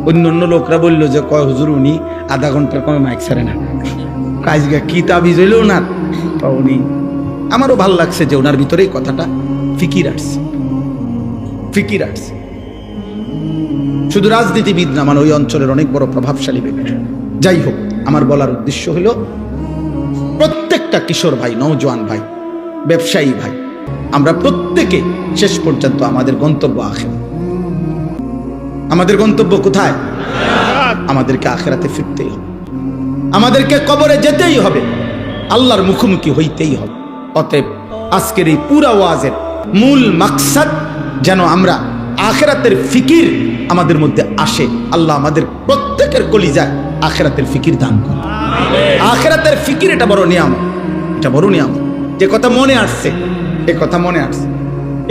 অন্য লোকরা বললো যে কয় হুজুর উনি আধা ঘন্টার কমে মাইক ছাড়ে না, কাজকে কি তাবিজ হইল ওনার। উনি, আমারও ভালো লাগছে যে ওনার ভিতরে এই কথাটা ফিকির আসছে, ফিকির আসছে। শুধু রাজনীতিবিদ না, মানে ওই অঞ্চলের অনেক বড় প্রভাবশালী ব্যক্তি। যাই হোক, আমার বলার উদ্দেশ্য হলো প্রত্যেকটা কিশোর ভাই, নওজোয়ান ভাই, ব্যবসায়ী ভাই, আমরা প্রত্যেকে শেষ পর্যন্ত আমাদের গন্তব্য আখিরাত। আমাদের গন্তব্য কোথায়? আমাদেরকে আখিরাতে ফিরতেই হবে, আমাদেরকে কবরে যেতেই হবে, আল্লাহর মুখোমুখি হইতেই হবে। অতএব আজকের এই পুরা ওয়াজের মূল মাকসাদ যেন আমরা আখিরাতের ফিকির আমাদের মধ্যে আসে। আল্লাহ আমাদের প্রত্যেকের কলিজায় আখিরাতের ফিকির দান করে। আখিরাতের ফিকির এটা বড় নিয়ামত, এটা বড় নিয়ামত। যে কথা মনে আসছে এ কথা মনে আসছে,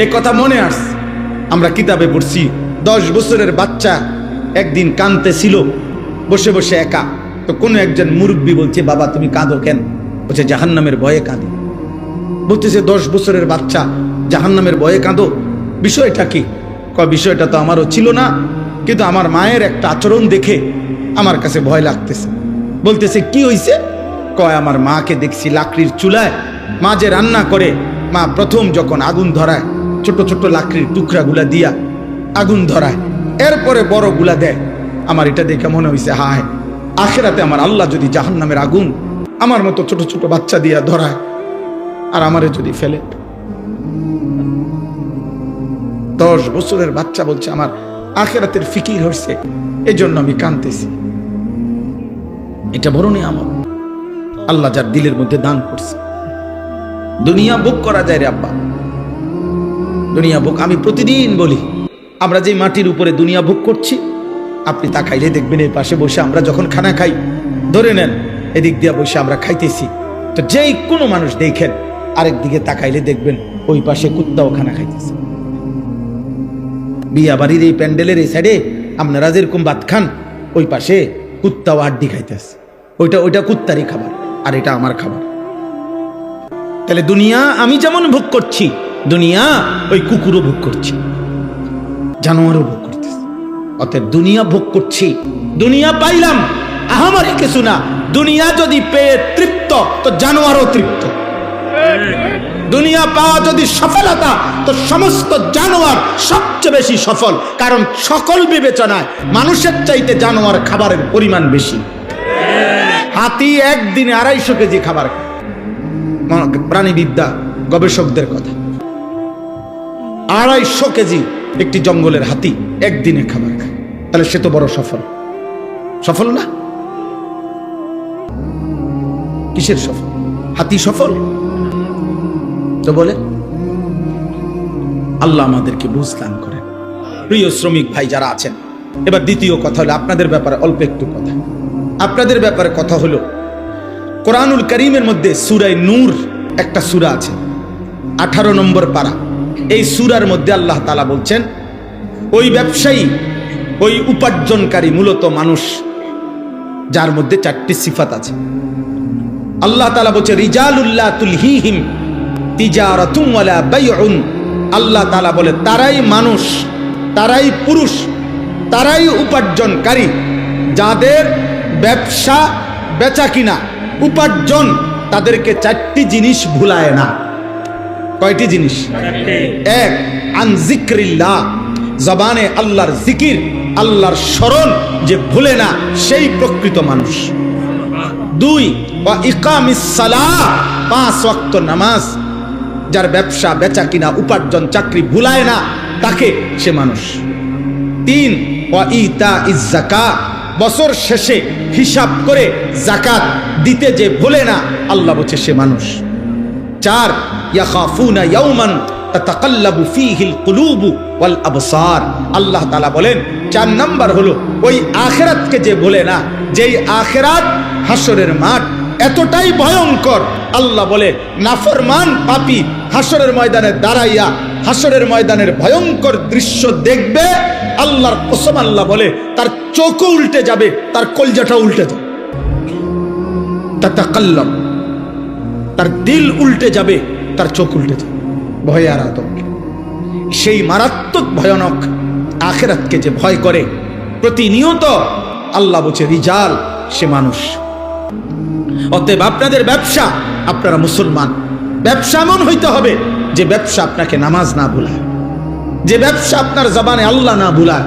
এ কথা মনে আসছে। আমরা কিতাবে পড়ছি 10 বছরের বাচ্চা একদিন কাঁদতেছিল বসে বসে একা। তো কোনো একজন মুরব্বী বলছে, বাবা তুমি কাঁদো কেন? বলছে জাহান্নামের ভয়ে কাঁদি। বলতেছে 10 বছরের বাচ্চা, জাহান্নামের ভয়ে কাঁদো, বিষয়টা কি? বিষয়টা তো আমারও ছিল না, কিন্তু আমার মায়ের একটা আচরণ দেখে আমার কাছে ভয় লাগতেছে। বলতেছে কি হইছে? আমার মাকে দেখছি লাকড়ির চুলায়, মা যে রান্না করে, মা প্রথম যখন আগুন ধরায় ছোট ছোট লাকড়ির টুকরাগুলা দিয়া আগুন ধরায়, এরপরে বড় গুলা দেয়। আমার এটা দেখে মনে হয়েছে, হায় আখিরাতে আমার আল্লাহ যদি জাহান্নামের আগুন আমার মতো ছোট ছোট বাচ্চা দিয়া ধরায় আর আমারে যদি ফেলে। 10 বছরের বাচ্চা বলছে আমার আখিরাতের ফিকির হচ্ছে, এই জন্য আমি কাঁদতেছি। এটা বড় নিয়ামত আল্লাহ যার দিলের মধ্যে দান করছে। দুনিয়া ভোগ করা যায় রে আব্বা, দুনিয়া ভোগ। আমি প্রতিদিন বলি, আমরা যে মাটির উপরে দুনিয়া ভোগ করছি, আপনি তাকাইলে দেখবেন এই পাশে বসে আমরা যখন খানা খাই, ধরে নেন এদিক দিয়ে বসে আমরা খাইতেছি, তো যেই কোনো মানুষ দেখেন আরেক দিকে তাকাইলে দেখবেন ওই পাশে কুত্তাও খানা খাইতেছে। বিয়া বাড়ির এই প্যান্ডেলের এই সাইডে আপনারা যেরকম ভাত খান, ওই পাশে কুত্তাও আড্ডি খাইতেছে। ওইটা কুত্তারই খাবার আর এটা আমার খাবার। তাহলে দুনিয়া আমি যেমন ভোগ করছি, দুনিয়া ওই কুকুরও ভোগ করছি, জানোয়ারও ভোগ করতেছে। অতএব দুনিয়া ভোগ করছি, দুনিয়া পাইলাম, আহামরি কিছু না। দুনিয়া যদি পেয়ে তৃপ্ত, তো জানোয়ারও তৃপ্ত। দুনিয়া পাওয়া যদি সফলতা, তো সমস্ত জানোয়ার সবচেয়ে বেশি সফল, কারণ সকল বিবেচনায় মানুষের চাইতে জানোয়ার খাবারের পরিমাণ বেশি। হাতি একদিনে 250 কেজি খাবার খায়, প্রাণীবিদ্যা গবেষকদের কথা। 250 কেজি একটি জঙ্গলের হাতি একদিনে খাবার খায়, তাহলে সে তো বড় সফল। সফল না? কিসের সফল? হাতি সফল তো বলে? আল্লাহ আমাদেরকে বুঝ দান করেন। প্রিয় শ্রমিক ভাই যারা আছেন, এবার দ্বিতীয় কথা হলো আপনাদের ব্যাপারে অল্প একটু কথা। আপনাদের ব্যাপারে কথা হলো, কোরআনুল কারীমের মধ্যে সূরা নূর একটা সূরা আছে, 18 নম্বর পারা। এই সূরার মধ্যে আল্লাহ তাআলা বলছেন, ওই ব্যবসায়ী, ওই উপার্জনকারী মূলত মানুষ যার মধ্যে 4টি সিফাত আছে। আল্লাহ তাআলা বলছে, রিজালুল্লাহ তুলহিহিম তিজারাতুন ওয়ালা বাইউন। আল্লাহ তাআলা বলে তারাই মানুষ, তারাই পুরুষ, তারাই উপার্জনকারী, যাদের ব্যবসা বেচা কিনা উপার্জন তাদেরকে 4টি জিনিস ভুলায় না। কয়টি জিনিস? 1, আন যিকরিল্লাহ, জবানে আল্লাহর জিকির, আল্লাহর স্মরণ যে ভুলে না, সেই প্রকৃত মানুষ। 2, ওয়া ইকামিস সালাহ, 5 ওয়াক্ত নামাজ, যার ব্যবসা বেচা কিনা উপার্জন চাকরি ভুলায় না, তাকে সে মানুষ। 3, ওয়া ইতাইজ যাকাত, বছর শেষে হিসাব করে যাকাত দিতে যে ভুলে না, আল্লাহ বলছে সে মানুষ। 4, ইয়াখাফুনা ইয়াওমান তাতাকাল্লাবু ফীহিল কুলুবু ওয়াল আবসার। আল্লাহ তাআলা বলেন 4 নাম্বার হলো ওই আখিরাতকে যে ভুলে না, যেই আখিরাত হাসরের মাঠ এতটাই ভয়ঙ্কর। আল্লাহ বলে নাফরমান পাপী হাসরের ময়দানে দাঁড়াইয়া হাসরের ময়দানের ভয়ঙ্কর দৃশ্য দেখবে, আল্লাহর কসম আল্লাহ বলে তার চোখও উল্টে যাবে, তার কলজাটা উল্টে যাবে। তাতাকাল্লাম, তার দিল উল্টে যাবে, তার চোখ উল্টে যাবে ভয়ে আর আতঙ্কে। সেই মারাত্মক ভয়ানক আখিরাতকে যে ভয় করে প্রতিনিয়ত, আল্লাহ বলছে রিজাল, সে মানুষ। অতএব আপনাদের ব্যবসা, আপনারা মুসলমান, ব্যবসা এমন হইতে হবে যে ব্যবসা আপনাকে নামাজ না ভুলায়, যে ব্যবসা আপনার জবানে আল্লাহ না ভুলায়,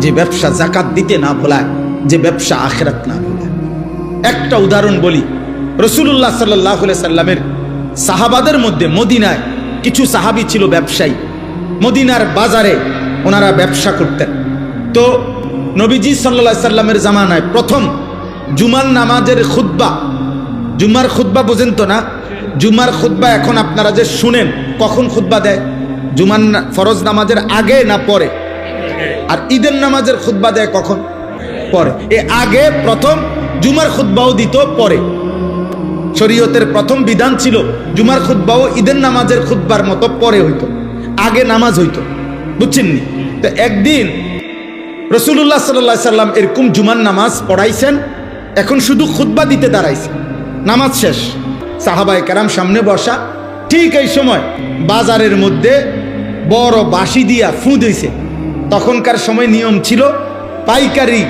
যে ব্যবসা যাকাত দিতে না ভুলায়, যে ব্যবসা আখিরাত না ভুলায়। একটা উদাহরণ বলি, রাসূলুল্লাহ সাল্লাল্লাহু আলাইহি সাল্লামের সাহাবাদের মধ্যে মদিনায় কিছু সাহাবী ছিল ব্যবসায়ী, মদিনার বাজারে ওনারা ব্যবসা করতেন। তো নবীজি সাল্লাল্লাহু আলাইহি সাল্লামের জামানায় প্রথম জুমার নামাজের খুতবা, জুমার খুতবা বোঝেন তো না? জুমার খুতবা এখন আপনারা যে শুনেন, কখন খুতবা দেয়? জুমার ফরজ নামাজের আগে না পরে? আর ঈদের নামাজের খুতবা দেয় কখন? পরে। এ আগে প্রথম জুমার খুতবাও দিত, পরে শরীয়তের প্রথম বিধান ছিল জুমার খুতবাও ঈদের নামাজের খুতবার মতো পরে হইতো, আগে নামাজ হইতো, বুঝছেননি? তো একদিন রাসূলুল্লাহ সাল্লাল্লাহু আলাইহি সাল্লাম এরকম জুমার নামাজ পড়াইছেন, এখন শুধু খুতবা দিতে দাঁড়াইছে, নামাজ শেষ, সাহাবায়ে কেরাম সামনে বসা। ঠিক এই সময় বাজারের মধ্যে বড় বাঁশি দিয়া ফু দিয়েছে। তখনকার সময় নিয়ম ছিল পাইকারি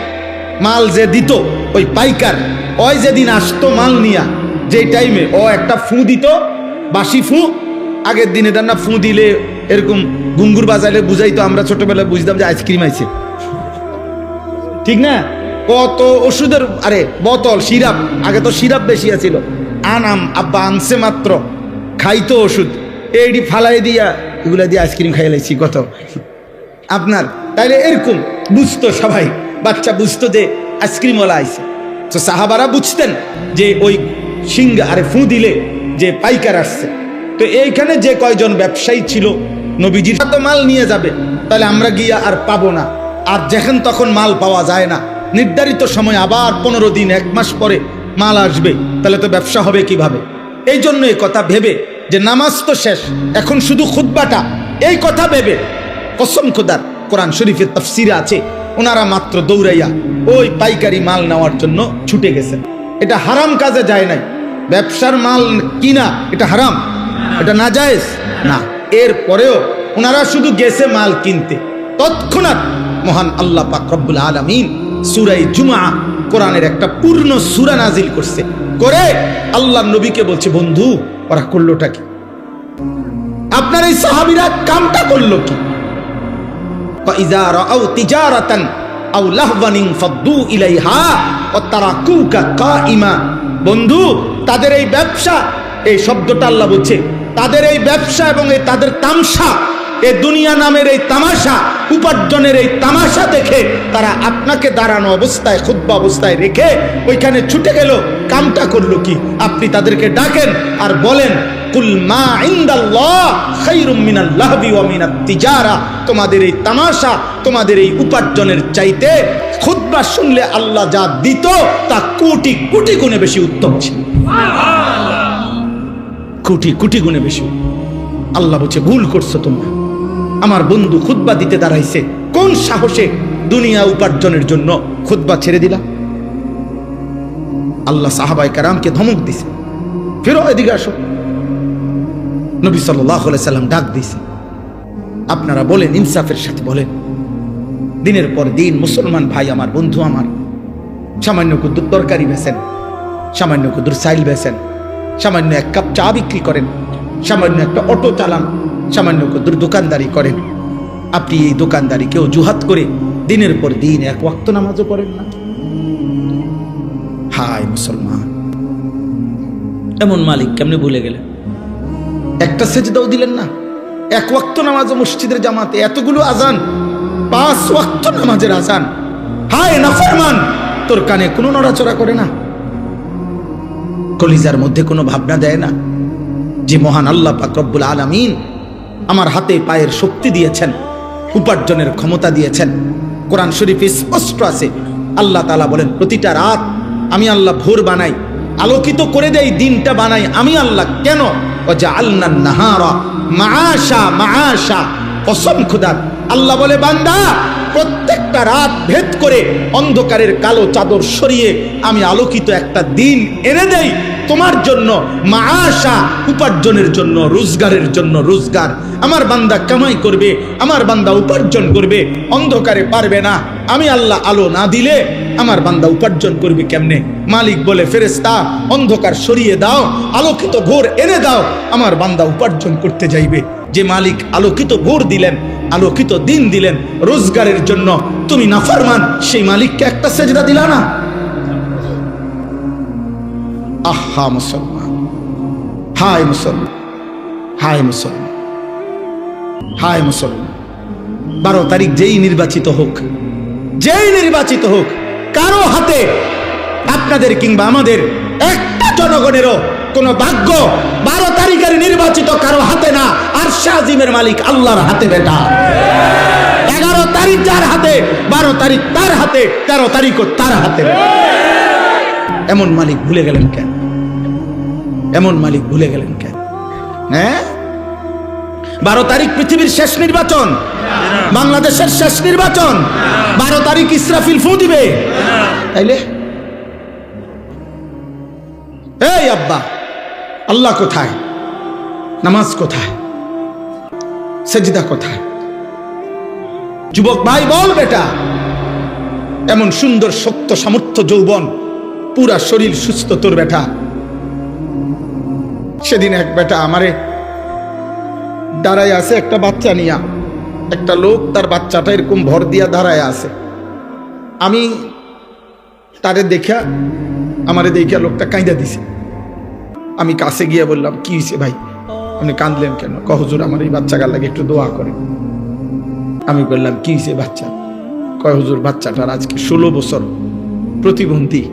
মাল যে দিত ওই পাইকার ওই যেদিন আসতো মাল নিয়া, যে টাইমে ও একটা ফু দিত, বাঁশি ফু। আগের দিনে না ফু দিলে এরকম ঘুঙ্গুর বাজাইলে বুঝাইতো, আমরা ছোটবেলায় বুঝতাম যে আইসক্রিম আইছে, ঠিক না? কত ওষুধের আরে বোতল, সিরাপ, আগে তো সিরাপ বেশি আছিল, আনাম আব্বা আনছে মাত্র, খাইতো ওষুধ, এইটি ফালাই দিয়া এগুলা দিয়ে আইসক্রিম খাই লাইছি কত আপনার। তাইলে এরকম বুঝতো সবাই, বাচ্চা বুঝতো যে আইসক্রিমওয়ালা আইছে। তো সাহাবারা বুঝতেন যে ওই সিংহা আরে ফু দিলে যে পাইকার আসছে। তো এইখানে যে কয়জন ব্যবসায়ী ছিল, নবীজির তো মাল নিয়ে যাবে, তাহলে আমরা গিয়া আর পাবো না। আর যখন তখন মাল পাওয়া যায় না, নির্ধারিত সময় আবার 15 দিন 1 মাস পরে মাল আসবে, তাহলে তো ব্যবসা হবে কিভাবে? এই জন্য এই কথা ভেবে যে নামাজ তো শেষ, এখন শুধু খুতবাটা, এই কথা ভেবে কসম খোদার কোরআন শরীফের তাফসিরে আছে, ওনারা মাত্র দৌড়াইয়া ওই পাইকারি মাল নেওয়ার জন্য ছুটে গেছেন। এটা হারাম কাজে যায় নাই, ব্যবসার মাল কিনা এটা হারাম, এটা নাজায়েজ না। এরপরেও ওনারা শুধু গেছে মাল কিনতে, তৎক্ষণাৎ মহান আল্লাহ পাক রব্বুল আলামিন সূরা জুমআ কোরআনের একটা পূর্ণ সূরা নাজিল করছে, করে আল্লাহর নবীকে বলছে, বন্ধু ওরা করলোটা কি? আপনার এই সাহাবীরা কামটা করলো কি? ফাইজা রাআউ তিজারাতান আও লাহওয়ান ফাদ্দু ইলাইহা ওয়া তারাকুকা কাইমা। বন্ধু, তাদের এই ব্যবসা, এই শব্দটা আল্লাহ বলছে, তাদের এই ব্যবসা এবং এই তাদের তামসা, এই দুনিয়া নামের এই তামাশা, উপার্জনের এই তামাশা দেখে তারা আপনাকে দাঁড়ানো অবস্থায়, খুতবা অবস্থায় রেখে ওইখানে ছুটে গেল। কামটা করলো কি? আপনি তাদেরকে ডাকেন আর বলেন, কুল মা ইনদাল্লাহ খায়রুম মিনাল লাহবি ওয়া মিনাত তিজারা। তোমাদের এই তামাশা, তোমাদের এই উপার্জনের চাইতে খুতবা শুনলে আল্লাহ যা দিত তা কোটি কোটি গুণে বেশি উত্তম ছিল, কোটি কোটি গুণে বেশি। আল্লাহ বলছে, ভুল করছো তোমরা। আমার বন্ধু খুতবা দিতে দাঁড়াইছে, কোন সাহসে দুনিয়া উপার্জনের জন্য খুতবা ছেড়ে দিলা? আল্লাহ সাহাবায়ে কেরামকে ধমক দিছে, ফিরো এদিকে আসো। নবী সাল্লাল্লাহু আলাইহি সাল্লাম ডাক দিছে, আপনারা বলেন, ইনসাফের সাথে বলেন, দিনের পর দিন মুসলমান ভাই আমার, বন্ধু আমার, সামান্য কুদ্দুর তরকারি বেচেন, সামান্য কুদ্দুর চাইল বেচেন, সামান্য 1 কাপ চা বিক্রি করেন, সামান্য একটা অটো চালান, সামান্য কুদ্দুর দোকানদারি করেন। আপনি এই দোকানদারিকে অজুহাত করে দিনের পর দিন 1 ওয়াক্ত নামাজও পড়েন না। হায় মুসলমান, এমন মালিক কেমনে ভুলে গেলেন? একটা সেজদাও দিলেন না, 1 ওয়াক্ত নামাজও মসজিদের জামাতে, এতগুলো আজান, 5 ওয়াক্ত নামাজের আজান। হায় নাফরমান, তোর কানে কোনো নড়াচড়া করে না, কলিজার মধ্যে কোনো ভাবনা দেয় না যে মহান আল্লাহ পাক রব্বুল আলামিন আমার হাতে পায়ের শক্তি দিয়েছেন, উপার্জনের ক্ষমতা দিয়েছেন। কোরআন শরীফে স্পষ্ট আছে, আল্লাহ তাআলা বলেন, প্রতিটা রাত আমি আল্লাহ ভোর বানাই, আলোকিত করে দেই, দিনটা বানাই আমি আল্লাহ। কেন? ওয়াজআলনান নাহারা মাআশা মাআশা। কসম খোদার, আল্লাহ বলে, বান্দা, প্রত্যেকটা রাত ভেদ করে অন্ধকারের কালো চাদর সরিয়ে আমি আলোকিত একটা দিন এনে দেই তোমার জন্য, মাআশা, উপার্জনের জন্য, রোজগারের জন্য। রোজগার আমার বান্দা কামাই করবে, আমার বান্দা উপার্জন করবে, অন্ধকারে পারবে না। আমি আল্লাহ আলো না দিলে আমার বান্দা উপার্জন করবে কেমনে? মালিক বলে, ফেরেশতা অন্ধকার সরিয়ে দাও, আলোকিত ভোর এনে দাও, আমার বান্দা উপার্জন করতে যাইবে। যে মালিক আলোকিত ভোর দিলেন, আলোকিত দিন দিলেন রোজগারের জন্য, তুমি নাফরমান, সেই মালিককে একটা সেজদা দিলা না। আহা মুসলমান, হায় মুসলমান, হায় মুসলমান, হায় মুসলমান। 12 তারিখ যেই নির্বাচিত হোক, যেই নির্বাচিত হোক, কারো হাতে, আপনাদের কিংবা আমাদের একটা জনগণেরও কোন ভাগ্য 12 তারিখের নির্বাচিত কারো হাতে না, আরশে আজিমের মালিক আল্লাহর হাতে বেটা। 11 তারিখ যার হাতে, 12 তারিখ তার হাতে, 13 তারিখও তার হাতে। এমন মালিক ভুলে গেলেন কেন? এমন মালিক ভুলে গেলেন কেন? হ্যাঁ, 12 তারিখ পৃথিবীর শেষ নির্বাচন, বাংলাদেশের শেষ নির্বাচন। 12 তারিখ ইসরাফিল ফু দিবে, তাইলে এই আব্বা, আল্লাহ কোথায়? নামাজ কোথায়? সেজদা কোথায়? যুবক ভাই বল বেটা, এমন সুন্দর শক্ত সামর্থ্য যৌবন, পুরা শরীর সুস্থ তোর বেটা। সেদিন এক বেটা আমারে দাঁড়ায় আছে, একটা বাচ্চা নিয়া, একটা লোক তার বাচ্চাটা এরকম ভর দিয়া দাঁড়ায় আছে। আমি তারে দেখা, আমারে দেখা লোকটা কাঁদা দিছে। আমি কাছে গিয়ে বললাম, কি হয়েছে ভাই, আপনি কাঁদলেন কেন? হুজুর আমার এই বাচ্চাটার লাগে একটু দোয়া করেন। আমি বললাম, কি হয়েছে বাচ্চা? হুজুর বাচ্চাটার আজকে 16 বছর, প্রতিবন্ধী,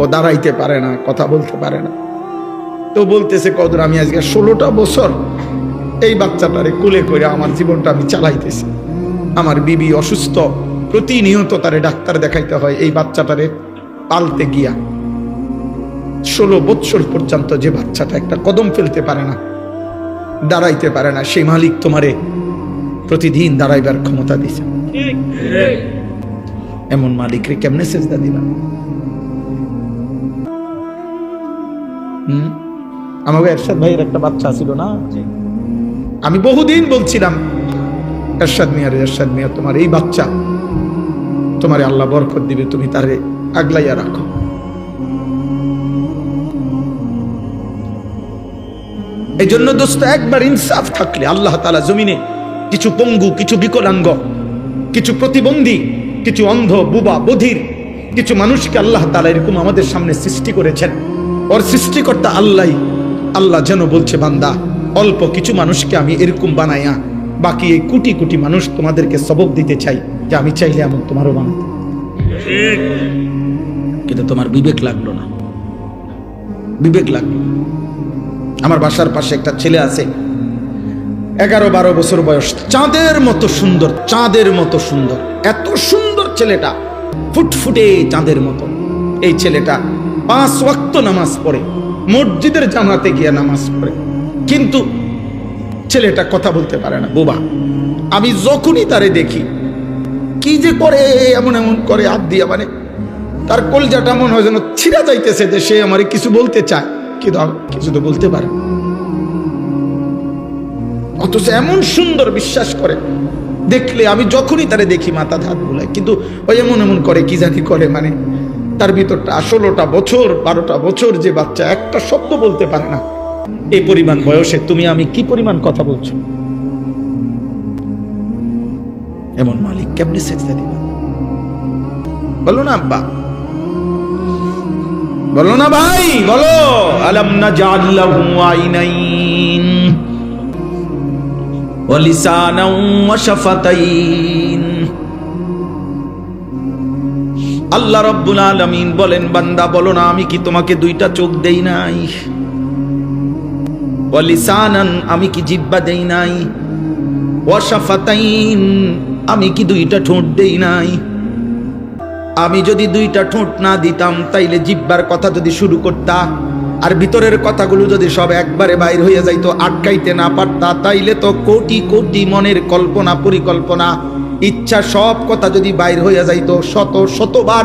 ও দাঁড়াইতে পারে না, কথা বলতে পারে না। তো বলতেছে, কদর আমি আজকে 16টা বছর এই বাচ্চাটারে কোলে করে আমার জীবনটা আমি চালাইতেছি। আমার বিবি অসুস্থ, প্রতিনিয়ত তারে ডাক্তার দেখাইতে হয় এই বাচ্চাটারে পালতে গিয়া। 16 বছর পর্যন্ত যে বাচ্চাটা একটা কদম ফেলতে পারে না, দাঁড়াইতে পারে না, সেই মালিক তোমারে প্রতিদিন দাঁড়াইবার ক্ষমতা দিছে। এমন মালিকরে কেমনে সেজদা দিবা? আমাকে এরশাদ ভাইয়ের একটা বাচ্চা ছিল না, আমি বহুদিন বলছিলাম, এরশাদ মিয়া তোমার এই বাচ্চা, তোমারে আল্লাহ বরকত দিবে, তুমি তারে আগলাইয়া রাখো। এই জন্য দোস্ত, একবার ইনসাফ থাকলে আল্লাহ তাআলা জমিনে কিছু পঙ্গু, কিছু বিকলাঙ্গ, কিছু প্রতিবন্ধী, কিছু অন্ধ, বুবা, বধির কিছু মানুষকে আল্লাহ তাআলা এরকম আমাদের সামনে সৃষ্টি করেছেন। ওর সৃষ্টিকর্তা আল্লাহ যেন বলছে, বান্দা অল্প কিছু মানুষকে আমি এরকম বানাইয়া বাকি এই কোটি কোটি মানুষ তোমাদেরকে সবক দিতে চাই যে আমি চাইলে এমন তোমারও বানাতে। কিন্তু তোমার বিবেক লাগলো না, বিবেক লাগলো। আমার বাসার পাশে একটা ছেলে আছে, 11-12 বছর বয়স, চাঁদের মতো সুন্দর, চাঁদের মতো সুন্দর, এত সুন্দর ছেলেটা, ফুটফুটে চাঁদের মতো। এই ছেলেটা 5 ওয়াক্ত নামাজ পড়ে, মসজিদের জামাতে গিয়ে নামাজ পড়ে, কিন্তু ছেলেটা কথা বলতে পারে না, বোবা। আমি যখনই তারে দেখি, কি যে করে, এমন এমন করে হাত দিয়া, মানে তার কলজাটা মনে হয় যেন ছিঁড়া যাইতেছে, যে সে আমারে কিছু বলতে চায়, কিন্তু কিছু তো বলতে পারে, অথচ এমন সুন্দর, বিশ্বাস করে দেখলে আমি যখনই তারে দেখি মাথা হাত বুলায়, কিন্তু ওই এমন এমন করে, কি জানি করে, মানে তার ভিতরটা 16টা বছর 12টা বছর যে বাচ্চা একটা শব্দ বলতে পারে না। এই পরিমাণ বয়সে তুমি আমি কি পরিমাণ কথা বলছো? এমন মালিক কেমনে সেজদা দিবা? বলো না আব্বা, বলো না ভাই, বলো। আলাম নাজআল লাহু আইনাইন ওয়া লিসানাও ওয়া শাফাতাইন। আল্লাহ রাব্বুল আলামিন বলেন, বান্দা বলো না, আমি কি তোমাকে 2টা চোখ দেই নাই? ওয়া লিসানান, আমি কি জিহ্বা দেই নাই? ওয়া শাফাতাইন, আমি কি 2টা ঠোঁট দেই নাই? আমি যদি 2টা ঠোঁট না দিতাম, তাইলে জিহ্বার কথা যদি শুরু করতা, আর ভিতরের কথাগুলো যদি সব একবারে বাইর হয়ে যাইতো, আটকাইতে না পারতা, তাইলে তো কোটি কোটি মনের কল্পনা, পরিকল্পনা, ইচ্ছা, সব কথা যদি বাইর হয়ে যাইতো, শত শতবার,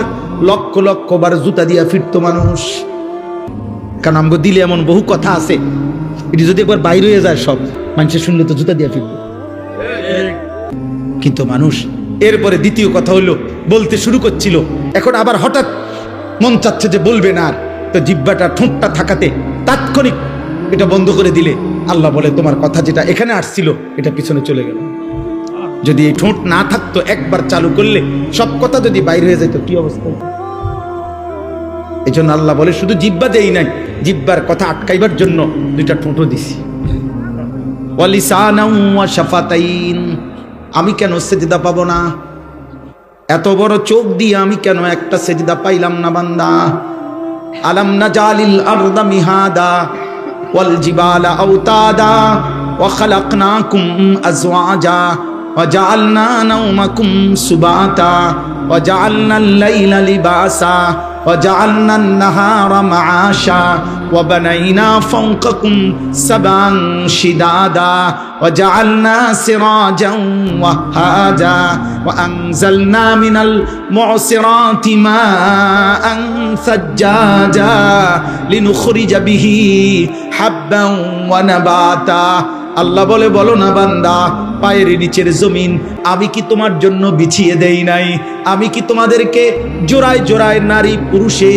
লক্ষ লক্ষ বার জুতা দিয়া ফিরতো মানুষ। কারণ আমগো দিলে এমন বহু কথা আছে, এটি যদি একবার বাইর হয়ে যায়, সব মানুষের শুনলে তো জুতা দিয়া ফিরবে। কিন্তু মানুষ এরপরে দ্বিতীয় কথা হইলো, বলতে শুরু করছিল, এখন আবার হঠাৎ মন চাচ্ছে যে বলবে না, তো জিহ্বাটা, ঠোঁটটা থাকাতে তাৎক্ষণিক এটা বন্ধ করে দিলে আল্লাহ বলে, তোমার কথা যেটা এখানে আসছিল এটা পিছনে চলে গেল। যদি এই ঠোঁট না থাকতো, একবার চালু করলে সব কথা যদি বাইরে হয়ে যেত, কি অবস্থা? এই জন্য আল্লাহ বলে, শুধু জিহ্বা দেই নাই, জিহ্বার কথা আটকাইবার জন্য 2টা ঠোঁটও দিছি। ওয়া লিসানাও ওয়া শাফাতাইন, আমি কেন সেজদা পাবো না? এত বড় চোখ দিয়ে আমি কেন একটা সেজদা পাইলাম না বান্দা? আলাম নাজালিল আরদা মিহাদা ওয়াল জিবালা আওতাদা ওয়া খালাকনাকুম আজওয়াজা ওয়া জাআলনা নাওমাকুম সুবাতা ওয়া জাআলনাল লাইলা লিবাসা وجعلنا النهار معاشا وبنينا فوقكم سبعا شدادا وجعلنا سراجا وهاجا وأنزلنا من المعصرات ماء ثجاجا لنخرج به حبا ونباتا আল্লাহ বলে, বলো না বান্দা, পায়ের নিচের জমিন আমি কি তোমার জন্য বিছিয়ে দেই নাই? আমি কি তোমাদেরকে জোড়ায় জোড়ায় নারী পুরুষে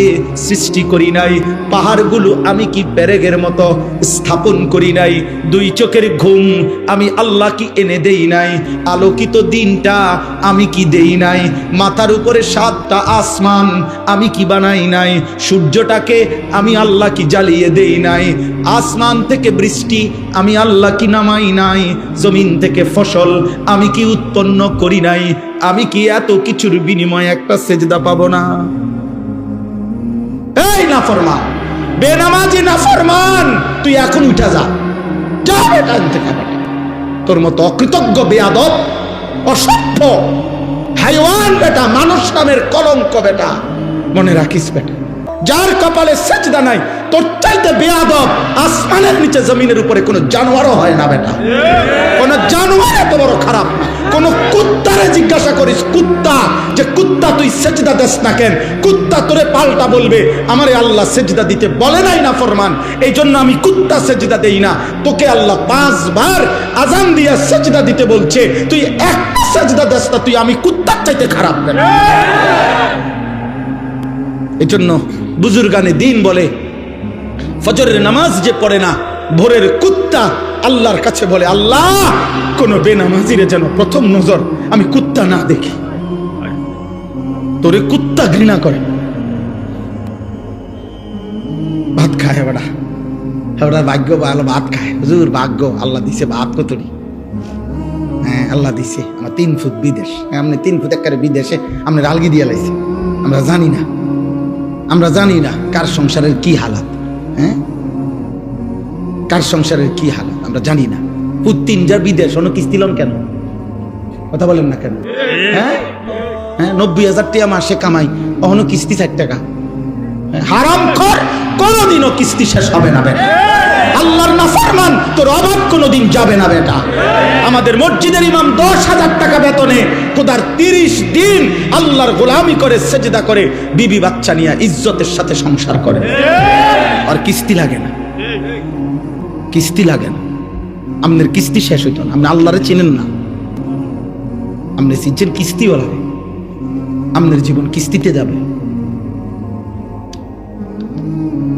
সৃষ্টি করি নাই? পাহাড়গুলো আমি কি পেরেকের মতো স্থাপন করি নাই? দুই চোখের ঘুম আমি আল্লাহ কি এনে দেই নাই? আলোকিত দিনটা আমি কি দেই নাই? মাথার উপরে 7টা আসমান আমি কি বানাই নাই? সূর্যটাকে আমি আল্লাহ কি জ্বালিয়ে দেই নাই? আসমান থেকে বৃষ্টি আমি আল্লাহ কি নামাই নাই? জমিন থেকে ফসল আমি কি উৎপন্ন করি নাই? আমি কি এত কিছুর বিনিময়ে একটা সেজদা পাবো না? এই নাফরমান, বেনামাজি নাফরমান, তুই এখন উঠা যা, যা বেটা থেকে। তোর মতো অকৃতজ্ঞ, বেয়াদব, অসভ্য, হাইওয়ান বেটা, মানুষ নামের কলঙ্ক বেটা, মনে রাখিস বেটা, যার কপালে সেজদা নাই তোর চাইতে বেয়াদব আসমানের নিচে জমিনের উপরে কোনো জানোয়ারও হয় না বেটা। কোন জানোয়ার এত বড় খারাপ না। কোন কুত্তারে জিজ্ঞাসা করিস, কুত্তা, যে কুত্তা তুই সেজদা দেস না কেন? কুত্তা তোরে পাল্টা বলবে, আমারে আল্লাহ সেজদা দিতে বলে নাই না ফরমান, এই জন্য আমি কুত্তা সেজদা দেই না। তোকে আল্লাহ 5 বার আজান দিয়া সেজদা দিতে বলছে, তুই একটা সেজদা দেস না, তুই আমি কুত্তার চাইতে খারাপ কেন? এই জন্য বুজুর্গানে দিন বলে, ফজরের নামাজ যে পড়ে না, ভোরের কুত্তা আল্লাহর কাছে বলে, আল্লাহ কোন বেনামাজিরে যেন প্রথম নজর আমি কুত্তা না দেখি। তোরে কুত্তা ঘৃণা করে। ভাত খায় বেড়া, হেবড়ার ভাগ্য ভালো, ভাত খায়। হুজুর ভাগ্য, আল্লাহ দিছে ভাত কতরি। হ্যাঁ আল্লাহ দিছে। আমার 3 ফুট বিদেশ, আপনি 3 ফুট একারে বিদেশে আমরা আলগি দিয়ে লাইছে। আমরা জানি না, আমরা জানি না কার সংসারের কি হালাত। হ্যাঁ, কার সংসারের কি হালাত আমরা জানি না। পুত 3 যার বিদেশ, অন্য কিস্তি লন কেন? কথা বলেন না কেন? হ্যাঁ হ্যাঁ, 90,000 টাকা মাসে কামাই, অন্য কিস্তি 60 টাকা। হারাম খোর, কোনদিনও কিস্তি শেষ হবে না বেটা। আল্লাহর নাফরমান, তোর অভাব কোনদিন যাবে না বেটা। আমাদের মসজিদের ইমাম 10,000 টাকা বেতনে খোদার 30 দিন আল্লাহর গোলামি করে, সেজদা করে, বিবি বাচ্চা নিয়ে ইজ্জতের সাথে সংসার করে, আর কিস্তি লাগে না, কিস্তি লাগে না। আপনার কিস্তি শেষ হইতো না। আপনি আল্লাহরে চিনেন না, আপনি চিনছেন কিস্তি বলা, আপনার জীবন কিস্তিতে যাবে।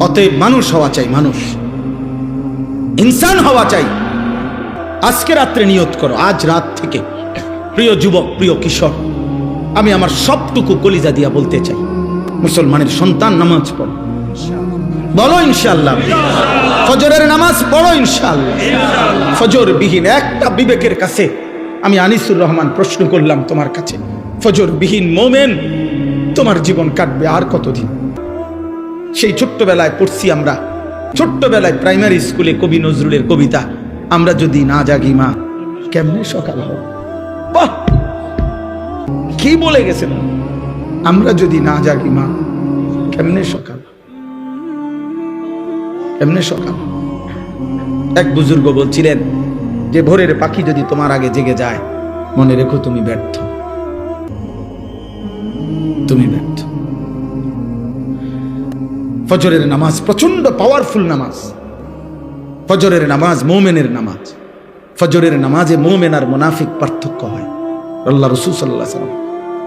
অতএব মানুষ হওয়া চাই, মানুষ ইনসান হওয়া চাই। আজকে রাত্রে নিয়ত করো, আজ রাত থেকে, প্রিয় যুবক, প্রিয় কিশোর, আমি আমার সবটুকু কলিজা দিয়া বলতে চাই, মুসলমানের সন্তান নামাজ পড়ো, বলো ইনশাআল্লাহ। ফজরের নামাজ পড়ো ইনশাআল্লাহ। ফজর বিহীন একটা বিবেকের কাছে আমি আনিসুর রহমান প্রশ্ন করলাম তোমার কাছে, ফজর বিহীন মোমেন তোমার জীবন কাটবে আর কতদিন? সেই ছোট্টবেলায় পড়ছি আমরা, ছোট্টবেলায় প্রাইমারি স্কুলে কবি নজরুলের কবিতা, আমরা যদি না জাগি মা কেমনে সকাল হবে। বাহ, কি বলে গেছেন, আমরা যদি না জাগি মা কেমনে সকাল, কেমনে সকাল। এক বুজুর্গ বলছিলেন যে ভোরের পাখি যদি তোমার আগে জেগে যায়, মনে রেখো তুমি ব্যর্থ, তুমি ব্যর্থ। ফজরের নামাজ প্রচন্ড পাওয়ারফুল নামাজ। ফজরের নামাজ মোমেনের নামাজ। ফজরের নামাজে মোমেন আর মুনাফিক পার্থক্য হয়। আল্লাহ রাসূল সাল্লাল্লাহু আলাইহি ওয়াসাল্লাম,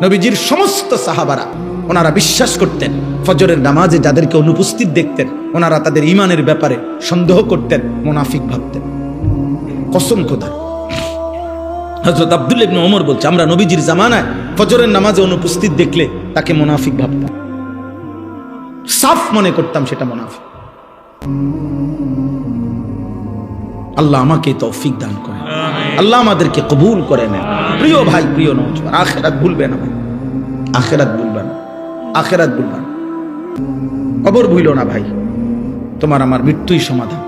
নবীজির সমস্ত সাহাবারা ওনারা বিশ্বাস করতেন, ফজরের নামাজে যাদেরকে অনুপস্থিত দেখতেন ওনারা তাদের ঈমানের ব্যাপারে সন্দেহ করতেন, মুনাফিক ভাবতেন। কসম খোদা, হযরত আব্দুল্লাহ ইবনে ওমর বলছে, আমরা নবীজির জামানায় ফজরের নামাজে অনুপস্থিত দেখলে তাকে মুনাফিক ভাবতাম, সাফ মনে করতাম সেটা মুনাফিক। আল্লাহ আমাকে তৌফিক দান করেন, আল্লাহ আমাদেরকে কবুল করে নেন। প্রিয় ভাই, প্রিয় নওজোয়ান, আখিরাত ভুলবে না ভাই, আখিরাত ভুলবে না, আখিরাত ভুলবে না, কবর ভুলো না ভাই। তোমার আমার মৃত্যুই সমাধান,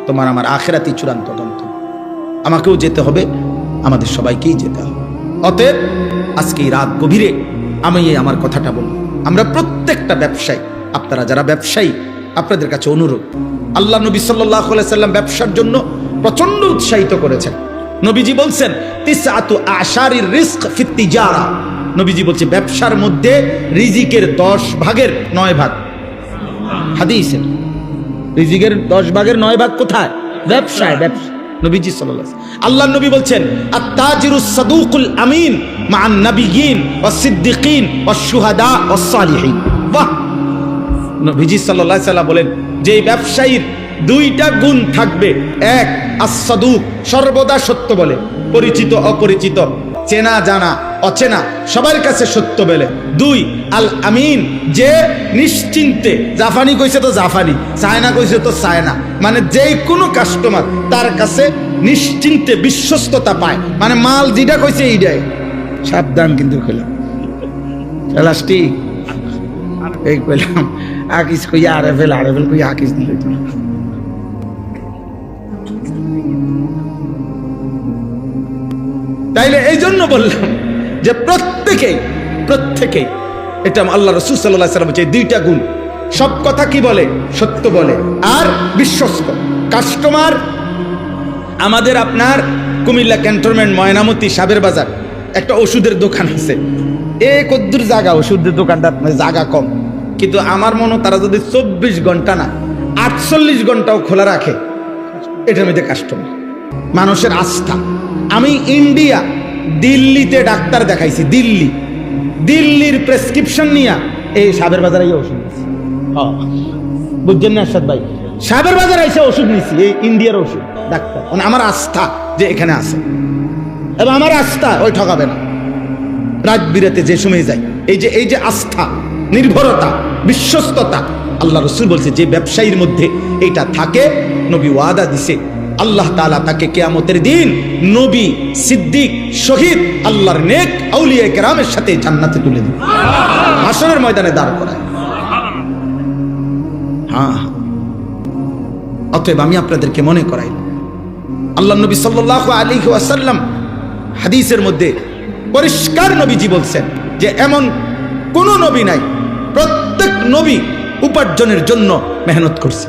তোমার আমার আখিরাতই চূড়ান্ত গন্তব্য। আমাকেও যেতে হবে, আমাদের সবাইকেই যেতে হবে। অতএব আজকে এই রাত গভীরে আমি আমার কথাটা বলবো, আমরা প্রত্যেকটা ব্যবসায়ী আপনারা যারা ব্যবসায়ী, আপনাদের কাছে অনুরোধ, আল্লাহ নবী সাল্লাল্লাহু আলাইহি সাল্লাম ব্যবসার জন্য প্রচন্ড উৎসাহিত করেছেন। নবীজি বলছেন তিসআতু আশারির রিজক ফিত তিজারা, নবীজি বলছে ব্যবসার মধ্যে রিজিকের 10 ভাগের 9 ভাগ, হাদিসের রিজিকের 10 ভাগের 9 ভাগ কোথায়? ব্যবসায়। ব্যবসা নবীজি সাল্লাল্লাহু আলাইহি ওয়াসাল্লাম, আল্লাহর নবী বলছেন আত-তাজিরুস সাদুকুল আমিন মা'আন নাবিয়্যিন ওয়াস সিদ্দিকিন ওয়াস শুহাদা ওয়াস সালিহিন। বাহ, নবীজি সাল্লাল্লাহু আলাইহি ওয়াসাল্লাম বলেন যে ব্যবসায়ীর 2টা গুণ থাকবে। এক, আস-সাদুক, সর্বদা সত্য বলে, পরিচিত অপরিচিত, চেনা জানা অচেনা সবার কাছে সত্য বলে। 2, আল আমিন, যে নিশ্চিন্তে, জাফানি কইছে তো জাফানি, চায়না কইছে তো চায়না, মানে যে কোনো কাস্টমার তার কাছে নিশ্চিন্তে বিশ্বস্ততা পায়, মানে মাল যেটা কইছে এইটাই। সাবধান কিন্তু কইলাম প্লাস্টিক এই কইলাম আকিস কই আরেফেল কই আকিস দিল। তাইলে এই জন্য বললাম যে প্রত্যেকেই এটা আল্লাহ রাসূল সাল্লাল্লাহু আলাইহি ওয়াসাল্লাম বলেছে 2টা গুণ, সব কথা কি বলে? সত্য বলে আর বিশ্বস্ত। কাস্টমার আমাদের আপনার কুমিল্লা ক্যান্টনমেন্ট ময়নামতি সাবের বাজার একটা ওষুধের দোকান আছে, কদ্দুর জায়গা ওষুধের দোকানটা জায়গা কম, কিন্তু আমার মনে তারা যদি 24 ঘন্টা না 48 ঘন্টাও খোলা রাখে, এটার মধ্যে কাস্টমার, মানুষের আস্থা। আমি ইন্ডিয়া দিল্লিতে ডাক্তার দেখাইছি, দিল্লির প্রেসক্রিপশন নিয়ে এই সাবের বাজারে ওষুধ নিচ্ছি। বুঝছেন না আরশাদ ভাই? সাবের বাজারে এসে ওষুধ নিচ্ছি, এই ইন্ডিয়ার ওষুধ ডাক্তার, মানে আমার আস্থা যে এখানে আছে, এবং আমার আস্থা ওই ঠকাবে না। রাত বিরাতে যে সময় যাই, এই যে আস্থা, নির্ভরতা, বিশ্বস্ততা, আল্লাহ রাসূল বলছে যে ব্যবসায়ীর মধ্যে এটা থাকে, নবী ওয়াদা দিছে আল্লাহ তাআলা তাকে কিয়ামতের দিন নবী, সিদ্দিক, শহীদ, আল্লাহর নেক আউলিয়া কেরামের সাথে জান্নাতে তুলে দিবে, হাসরের ময়দানে দাঁড় করায়। হ্যাঁ, অতএব আমি আপনাদেরকে মনে করাই, আল্লাহ নবী সাল্লাল্লাহু আলাইহি ওয়াসাল্লাম হাদিসের মধ্যে পরিষ্কার নবীজি বলছেন যে এমন কোন নবী নাই, প্রত্যেক নবী উপার্জনের জন্য মেহনত করছে।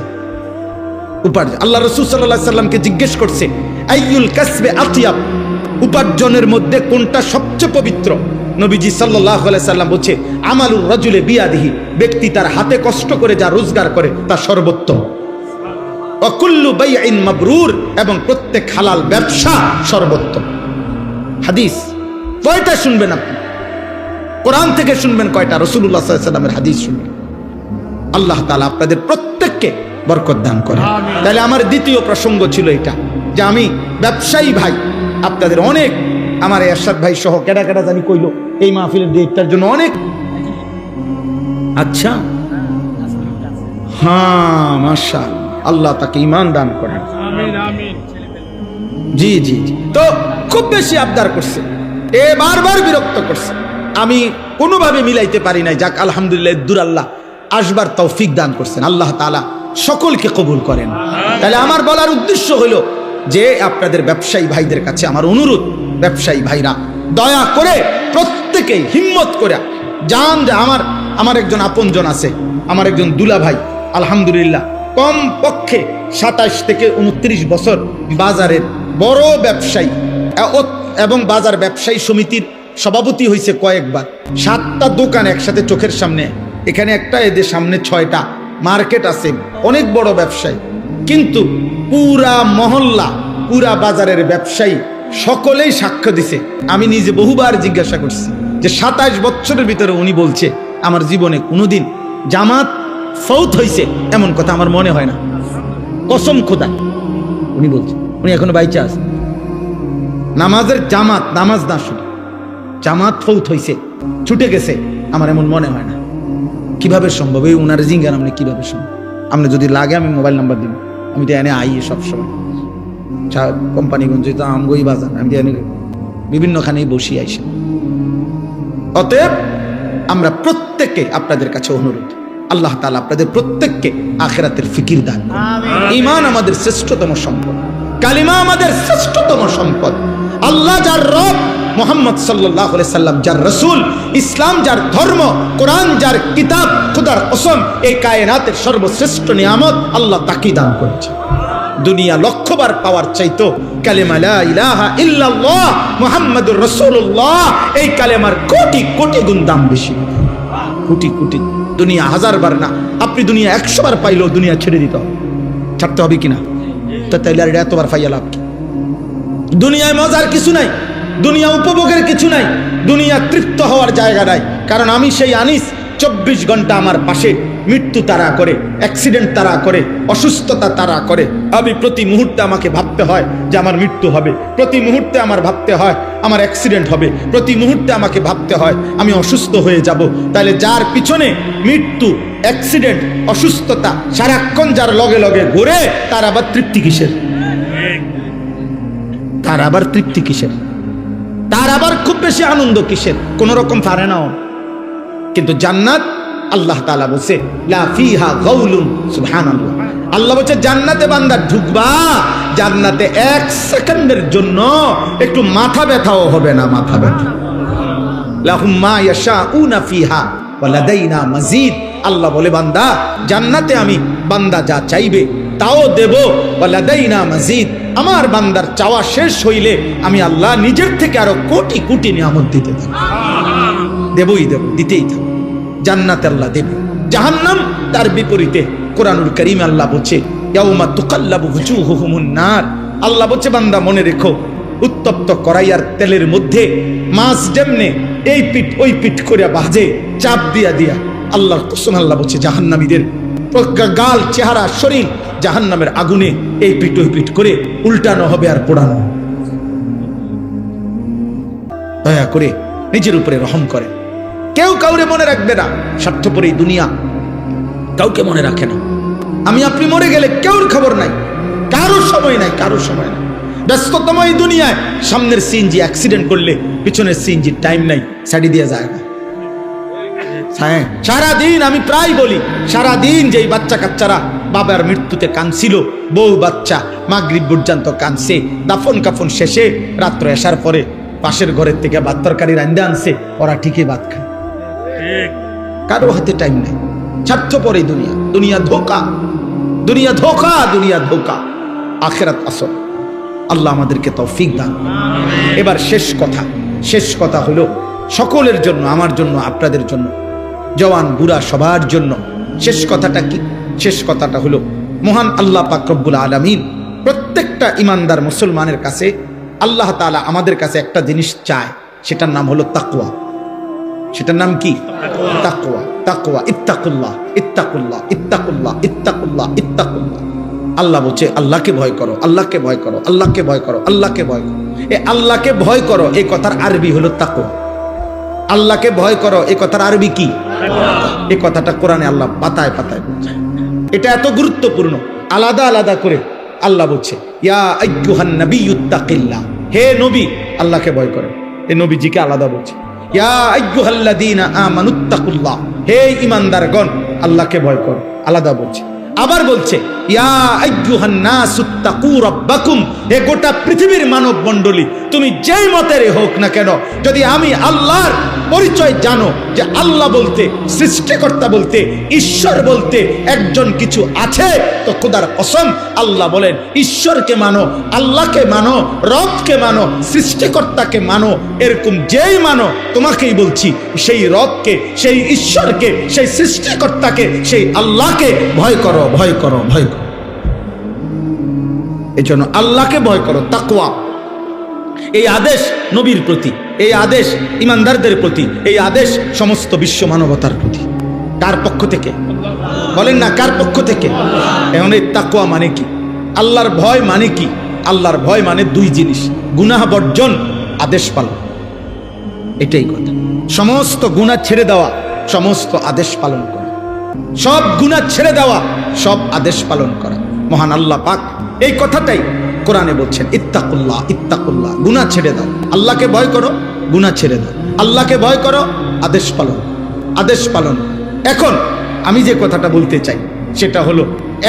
আল্লাহ রাসূল সাল্লাল্লাহু আলাইহি ওয়াসাল্লামকে জিজ্ঞেস করছে আইয়ুল কাসবে আতিয়াব, উপার্জনের মধ্যে কোনটা সবচেয়ে পবিত্র? নবীজি সাল্লাল্লাহু আলাইহি ওয়াসাল্লাম বলছে আমালুর রাজুলি বিয়াদিহি, ব্যক্তি তার হাতে কষ্ট করে যা রোজগার করে তা সর্বোত্তম। ওয়া কুল্লু বাইইন মাবরুর, এবং প্রত্যেক হালাল ব্যবসা সর্বোত্তম। হাদিস কয়টা শুনবেন আপনি? কোরআন থেকে শুনবেন কয়টা? রাসূলুল্লাহ সাল্লাল্লাহু আলাইহি ওয়াসাল্লামের হাদিস শুনবেন। আল্লাহ তাআলা আপনাদের প্রত্যেককে বরকত দান করেন। তাহলে আমার দ্বিতীয় প্রসঙ্গ ছিল এটা, যে আমি ব্যবসায়ী ভাই, আপনাদের অনেক, আমার এরশাদ ভাই সহ কেডা কেডা জানি কইলো এই মাহফিলের ডেটটার জন্য অনেক। আচ্ছা, হ্যাঁ, মাশাআল্লাহ, আল্লাহ তাকে ঈমান দান করেন। আমিন আমিন। জি জি জি, তো খুব বেশি আবদার করছে, বারবার বিরক্ত করছে, আমি কোনোভাবে মিলাইতে পারি নাই। যাক আলহামদুলিল্লাহ, দূর আল্লাহ আসবার তৌফিক দান করছেন, আল্লাহ তাআলা সকলকে কবুল করেন। তাহলে আমার বলার উদ্দেশ্য হলো যে আপনাদের ব্যবসায়ী ভাইদের কাছে আমার অনুরোধ, ব্যবসায়ী ভাইরা দয়া করে প্রত্যেকেই হিম্মত করে যান। যে আমার একজন আপনজন আছে, আমার একজন দুলা ভাই, আলহামদুলিল্লাহ কম পক্ষে 27 থেকে 29 বছর বাজারের বড় ব্যবসায়ী, এবং বাজার ব্যবসায়ী সমিতির সভাপতি হয়েছে কয়েকবার। 7টা দোকান একসাথে চোখের সামনে, এখানে একটা, এদের সামনে 6টা, মার্কেট আছে, অনেক বড় ব্যবসায়ী। কিন্তু পুরা মহল্লা, পুরা বাজারের ব্যবসায়ী সকলেই সাক্ষ্য দিছে। আমি নিজে বহুবার জিজ্ঞাসা করছি যে 27 বছরের ভিতরে উনি বলছে আমার জীবনে কোনোদিন জামাত ফৌত হয়েছে এমন কথা আমার মনে হয় না, কসম খোদা। উনি বলছে, উনি এখনো বাইচা আছে, নামাজের জামাত, নামাজ না শুধু জামাত ফৌত হয়েছে, ছুটে গেছে, আমার এমন মনে হয় না। কিভাবে সম্ভব? এই উনার জিঙ্গার আপনি কিভাবে সম্ভব? আপনি যদি লাগে আমি মোবাইল নাম্বার দিব, আমি তো এনে আই সবসময় কোম্পানিগঞ্জ তো আমগই বাজার, আমি তো এনে বিভিন্নখানেই বসি আইসি। অতএব আমরা প্রত্যেককে আপনাদের কাছে অনুরোধ, আল্লাহ তাআলা আপনাদের প্রত্যেককে আখিরাতের ফিকির দান করুন। ঈমান আমাদের শ্রেষ্ঠতম সম্পদ, কালিমা আমাদের শ্রেষ্ঠতম সম্পদ। আল্লাহ যার রব, মুহাম্মদ সাল্লাল্লাহু আলাইহি সাল্লাম যার রাসূল, ইসলাম যার ধর্ম, কোরআন যার কিতাব, খোদার কসম এই কায়নাতের সর্বশ্রেষ্ঠ নিয়ামত আল্লাহ তাকেই দান করেছে। দুনিয়া লক্ষবার পাওয়ার চাইতো কালেমা লা ইলাহা ইল্লাল্লাহ মুহাম্মাদুর রাসূলুল্লাহ এই কালেমার কোটি কোটি গুণ দাম বেশি, কোটি কোটি। দুনিয়া হাজারবার না, আপনি দুনিয়া 100 বার পাইলেও দুনিয়া ছেড়ে দিতে হবে, ছাড়তে হবে কিনা? তো তাইলে আর এতবার পাইয়া লাভ কি? দুনিয়ায় মজার কিছু নাই, দুনিয়া উপভোগের কিছু নাই, দুনিয়া তৃপ্ত হওয়ার জায়গা নাই। কারণ আমি সেই আনিস 24 ঘন্টা আমার পাশে মৃত্যু তাড়া করে, অ্যাক্সিডেন্ট তাড়া করে, অসুস্থতা তাড়া করে। আমি প্রতি মুহূর্তে আমাকে ভাবতে হয় যে আমার মৃত্যু হবে, প্রতি মুহূর্তে আমার ভাবতে হয় আমার অ্যাক্সিডেন্ট হবে, প্রতি মুহূর্তে আমাকে ভাবতে হয় আমি অসুস্থ হয়ে যাব। তাহলে যার পিছনে মৃত্যু, অ্যাক্সিডেন্ট, অসুস্থতা সারাক্ষণ যার লগে লগে ঘুরে, তার আবার তৃপ্তি কিসের? তার আবার তৃপ্তি কিসের? তার আবার খুব বেশি আনন্দ কিসের? কোন রকম পারে না। কিন্তু জান্নাত আল্লাহ তাআলা বলছে লা ফিহা গাউলুন, সুবহানাল্লাহ। আল্লাহ বলছে জান্নাতে বান্দা ঢুকবা, জান্নাতে 1 সেকেন্ডের জন্য একটু মাথা ব্যথাও হবে না, মাথা ব্যথা। লাহুম মা ইয়াশাউনা ফিহা ওয়া লাদাইনা মাজিদ। আল্লাহ বলে বান্দা জান্নাতে আমি বান্দা যা চাইবে তাও দেব, ওয়া লাদাইনা মাজিদ। আমার বান্দার চাওয়া শেষ হইলে আমি আল্লাহ নিজের থেকে আরো কোটি কোটি নিয়ামত দিতে থাকব, দেবই দেব, দিতেই থাকব। জান্নাতে আল্লাহ দেবে। জাহান্নাম তার বিপরীতে কোরআনুল কারীমে আল্লাহ বলছে ইয়াউমা তুকাল্লাবু ওয়ুজুহুহুমুন নার। আল্লাহ বলছে বান্দা মনে রেখো, উত্তপ্ত কড়াইয়ার তেলের মধ্যে মাছ যেমনে এই পিঠ ওই পিঠ করে ভাজে, চাপ দিয়া দিয়া, আল্লাহর কসম আল্লাহ বলছে জাহান্নামীদের গাল, চেহারা, শরীর জাহান্নামের আগুনে এই পিঠ ওই পিঠ করে উল্টানো হবে আর পোড়ানো। দয়া করে নিজের উপরে রহম করে। কেউ কাউরে মনে রাখবে না, স্বার্থপর এই দুনিয়া কাউকে মনে রাখে না। আমি আপনি মরে গেলে কেউর খবর নাই, কারো সময় নাই, কারো সময় নাই। ব্যস্ততম এই দুনিয়ায় সামনের সিএনজি অ্যাক্সিডেন্ট করলে পিছনের সিএনজি টাইম নাই, সাইডে দিয়ে যায় না। সারাদিন আমি প্রায় বলি, সারাদিন যেই বাচ্চা কাচ্চারা বাবার মৃত্যুতে কাঁদছিল, বউ বাচ্চা মাগরিব পর্যন্ত কাঁদছে, দাফন কাফন শেষে রাত্র আসার পরে পাশের ঘরের থেকে ভাত তরকারি রান্না আনছে, ওরা ঠিকই ভাত খায়, কারো হাতে টাইম নেই। স্বার্থপর এই দুনিয়া, দুনিয়া ধোকা, দুনিয়া ধোকা, দুনিয়া ধোকা, আখিরাত আসল। আল্লাহ আমাদেরকে তৌফিক দান। এবার শেষ কথা হলো সকলের জন্য, আমার জন্য, আপনাদের জন্য, জওয়ান বুড়া সবার জন্য। শেষ কথাটা কি? শেষ কথাটা হলো মহান আল্লাহ পাক রব্বুল আলামিন প্রত্যেকটা ইমানদার মুসলমানের কাছে আল্লাহ তাআলা আমাদের কাছে একটা জিনিস চায়, সেটার নাম হলো তাকওয়া। সেটার নাম কি? তাকওয়া। তাকওয়া, ইত্তাকুল্লাহ, ইত্তাকুল্লাহ, ইত্তাকুল্লাহ, ইত্তাকুল্লাহ, ইত্তাকুল্লাহ। আল্লাহ বলছে আল্লাহকে ভয় করো, আল্লাহকে ভয় করো, আল্লাহকে ভয় করো, আল্লাহকে ভয় করো। এই আল্লাহকে ভয় করো এই কথার আরবি হলো তাকওয়া। আল্লাহকে ভয় করো এই কথার আরবি কি? এই কথাটা কোরআনে আল্লাহ পাতায় পাতায় বলছে। এটা এত গুরুত্বপূর্ণ, আলাদা আলাদা করে আল্লাহ বলছে ইয়া আইয়ুহান নাবিয়্যুত্তাকিল্লাহ, হে নবী আল্লাহকে ভয় করো। এই নবীজিকে আলাদা বলছে ইয়া আইয়ুহাল্লাযীনা আমানুত্তাকুল্লাহ, হে ঈমানদারগণ আল্লাহকে ভয় করো, আলাদা বলছে। আবার বলছে ইয়া আইয়ুহান নাসুত্তাকু রাব্বাকুম, হে গোটা পৃথিবীর মানব মণ্ডলী তুমি যেই মতের হোক না কেন, যদি আমি আল্লাহর পরিচয় জানো যে আল্লাহ বলতে, সৃষ্টিকর্তা বলতে, ঈশ্বর বলতে একজন কিছু আছে, তো খোদার কসম আল্লাহ বলেন ঈশ্বরকে মানো, আল্লাহকে মানো, রবকে মানো, সৃষ্টিকর্তাকে মানো। এরকম যেই মানো, তোমাকেই বলছি সেই রবকে, সেই ঈশ্বরকে, সেই সৃষ্টিকর্তাকে, সেই আল্লাহকে ভয় করো, ভয় করো, ভয় করো। এই জন্য আল্লাহকে ভয় করো, তাকওয়া। এই আদেশ নবীর প্রতি, এই আদেশ ইমানদারদের প্রতি, এই আদেশ সমস্ত বিশ্ব মানবতার প্রতি। কার পক্ষ থেকে? বলেন না, কার পক্ষ থেকে? এখন এই তাকওয়া মানে কি? আল্লাহর ভয় মানে কি? আল্লাহর ভয় মানে দুই জিনিস, গুনাহ বর্জন, আদেশ পালন। এটাই কথা। সমস্ত গুনাহ ছেড়ে দেওয়া, সমস্ত আদেশ পালন করা, সব গুনাহ ছেড়ে দেওয়া, সব আদেশ পালন করা। মহান আল্লাহ পাক এই কথাটাই কোরআনে বলছেন ইত্তাকুল্লাহ, ইত্তাকুল্লাহ, গুনাহ ছেড়ে দাও, আল্লাহকে ভয় করো, গুনাহ ছেড়ে দাও, আল্লাহকে ভয় করো, আদেশ পালন, আদেশ পালন। এখন আমি যে কথাটা বলতে চাই সেটা হলো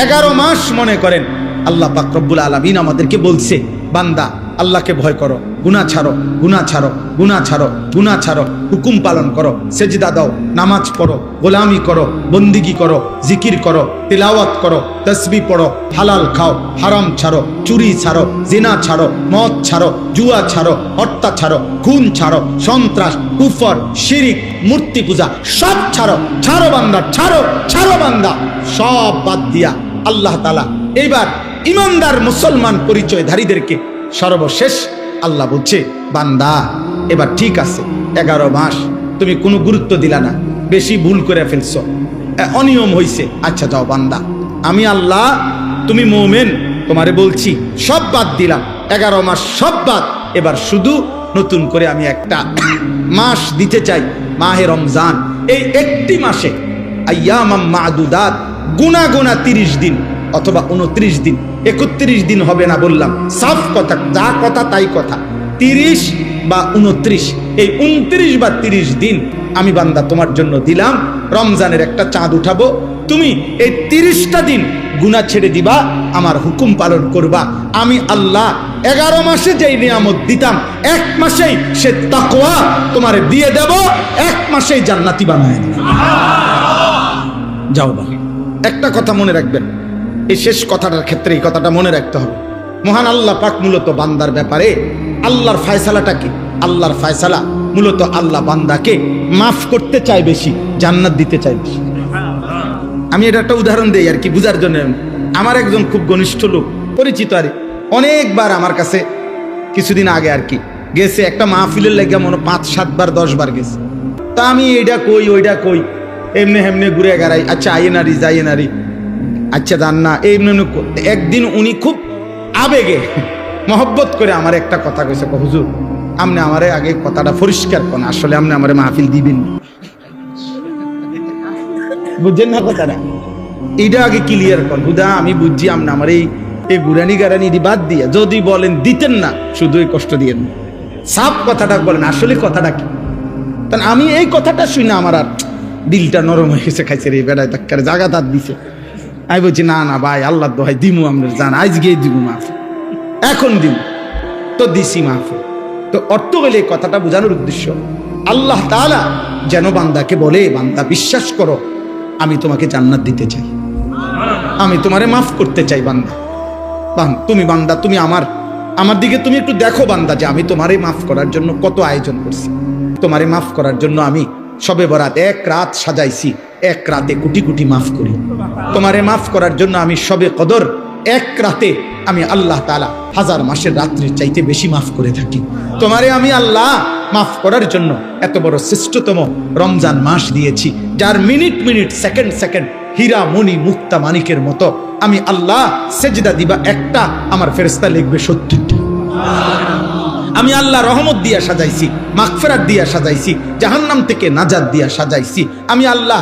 11 মাস মনে করেন আল্লাহ পাক রব্বুল আলামিন আমাদেরকে বলছে বান্দা আল্লাহকে ভয় করো, গুনাহ ছাড়ো, গুনাহ ছাড়ো, গুনাহ ছাড়ো, গুনাহ ছাড়ো, হুকুম পালন করো, সেজদা দাও, নামাজ পড়ো, গোলামি করো, বন্দিগি করো, জিকির করো, তিলাওয়াত করো, তাসবিহ পড়ো, হালাল খাও, হারাম ছাড়ো, চুরি ছাড়ো, জিনা ছাড়ো, মদ ছাড়ো, জুয়া ছাড়ো, হত্যা ছাড়ো, খুন ছাড়ো, সন্ত্রাস, কুফর, শিরিক, মূর্তি পূজা সব ছাড়ো। ছাড়ো বান্দা, ছাড়ো, ছাড়ো বান্দা, সব বাদ দিয়া আল্লাহ তাআলা এইবার ইমানদার মুসলমান পরিচয়ধারীদেরকে সর্বশেষ আল্লাহ বলছে, বান্দা এবার ঠিক আছে, 11 মাস তুমি কোনো গুরুত্ব দিলা না, বেশি ভুল করে ফেলছো, অনিয়ম হইছে, আচ্ছা যাও বান্দা, আমি আল্লাহ, তুমি মুমিন, তোমারে বলছি সব বাদ দিলাম, 11 মাস সব বাদ, এবার শুধু নতুন করে আমি একটা মাস দিতে চাই, মাহে রমজান। এই একটি মাসে আইয়ামাম মাদুদাত, গুনা গুনা 30 দিন অথবা 29 দিন, 31 দিন হবে না বললাম, সাফ কথা, যা কথা তাই কথা, 30 বা 29, এই 29 বা 30 দিন আমি বান্দা তোমার জন্য দিলাম, রমজানের একটা চাঁদ উঠাবো, তুমি এই 30টা দিন গুনাহ ছেড়ে দিবা, আমার হুকুম পালন করবা, আমি আল্লাহ 11 মাসে যেই নিয়ামত দিতাম 1 মাসেই সে তাকওয়া তোমারে দিয়ে দেব, 1 মাসেই জান্নাতি বানায় দেব। যাও বা, একটা কথা মনে রাখবেন, এই শেষ কথাটার ক্ষেত্রে এই কথাটা মনে রাখতে হবে, মহান আল্লাহ পাক মূলত বান্দার ব্যাপারে আল্লাহর ফয়সালাটা কি? আল্লাহর ফয়সালা মূলত আল্লাহ বান্দাকে মাফ করতে চায় বেশি, জান্নাত দিতে চায় বেশি। আমি এটা একটা উদাহরণ দেই আর কি বুঝার জন্য। আমার একজন খুব ঘনিষ্ঠ লোক, পরিচিত, আর অনেকবার আমার কাছে কিছুদিন আগে আর কি গেছে, একটা মাহফিলের লেগে মনে 5-7 বার 10 বার গেছে। তা আমি এইটা কই ওইটা কই, এমনি হেমনে ঘুরে গাড়াই, আচ্ছা আইয়ে নারী যাইয়ে নারী, আচ্ছা জান না, এমনি। একদিন উনি খুব আবেগে মহব্বত করে আমার একটা কথা কইছে, হুজুর আপনি আমারে আগে কথাটা পরিষ্কার করেন, আসলে আপনি আমারে মাহফিল দিবেন, বুঝছেন না কথাটা, এইটা আগে ক্লিয়ার করেন। হুদা আমি বুঝছি, আপনি আমার এই গুরানি গারানি বাদ দিয়ে যদি বলেন দিতেন না, শুধু এই কষ্ট দিয়েন, সাফ কথাটা বলেন, আসলে কথাটা কি। তাহলে আমি এই কথাটা শুনে আমার আর দিলটা নরম হয়ে গেছে, খাইছে রে বেড়ায় ধাক্কার জায়গা তার দিছে। আমি বলছি না না ভাই, আল্লাহ দোহাই দিমু, আপনার জান আজকেই দিব মাফ, এখন দিব, তো দিছি মাফ। তো অর্থ হলে এই কথাটা বোঝানোর উদ্দেশ্য, আল্লাহ তাআলা যেন বান্দাকে বলে, বান্দা বিশ্বাস করো, আমি তোমাকে জান্নাত দিতে চাই, আমি তোমারে মাফ করতে চাই বান্দা। তুমি বান্দা, তুমি আমার দিকে তুমি একটু দেখো বান্দা, যে আমি তোমারে মাফ করার জন্য কত আয়োজন করছি, তোমারে মাফ করার জন্য আমি শবে বরাত 1 রাত সাজাইছি, 1 রাতে কোটি কোটি মাফ করি, তোমারে মাফ করার জন্য আমি শবে কদর 1 রাতে আমি আল্লাহ তাআলা 1000 মাসের রাত্রির চাইতে বেশি মাফ করে থাকি, তোমারে আমি আল্লাহ মাফ করার জন্য এত বড় শ্রেষ্ঠতম রমজান মাস দিয়েছি, যার মিনিট মিনিট সেকেন্ড সেকেন্ড হীরা মণি মুক্তা মানিকের মতো আমি আল্লাহ সেজদা দিবা একটা, আমার ফেরেশতা লিখবে 70টা। আমি আল্লাহ রহমত দিয়া সাজাইছি, মাগফিরাত দিয়া সাজাইছি, জাহান্নাম থেকে নাজাত দিয়া সাজাইছি। আমি আল্লাহ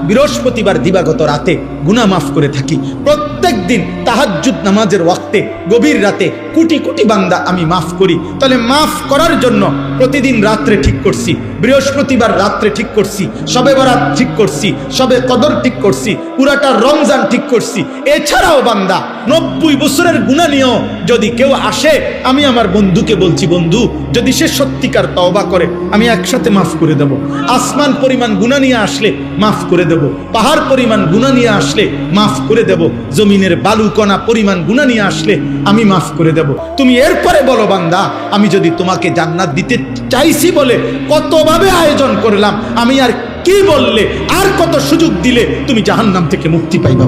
বৃহস্পতিবার দিবাগত রাতে গুনাহ মাফ করে থাকি, প্রত্যেক দিন তাহাজ্জুদ নামাজের ওয়াক্তে গভীর রাতে কোটি কোটি বান্দা আমি মাফ করি। তাহলে মাফ করার জন্য প্রতিদিন রাত্রে ঠিক করছি, বৃহস্পতিবার রাত্রে ঠিক করছি, শবে বরাত ঠিক করছি, শবে কদর ঠিক করছি, পুরাটা রমজান ঠিক করছি। এছাড়াও বান্দা 90 বছরের গুনাহ নিয়েও যদি কেউ আসে, আমি আমার বন্ধুকে বলছি, বন্ধু যদি সে সত্যিকার তওবা করে আমি একসাথে মাফ করে দেব। আসমান পরিমাণ গুনাহ নিয়ে আসলে মাফ করে দেব, পাহাড় পরিমাণ গুনাহ নিয়ে আসলে মাফ করে দেব, জমিনের বালুকণা পরিমাণ গুনাহ নিয়ে আসলে আমি মাফ করে দেব। তুমি এরপরে বলো বান্দা, আমি যদি তোমাকে জান্নাত দিতে চাইছি বলে কতভাবে আয়োজন করলাম, আমি আর কি বললে, আর কত সুযোগ দিলে তুমি জাহান্নাম থেকে মুক্তি পাইবা।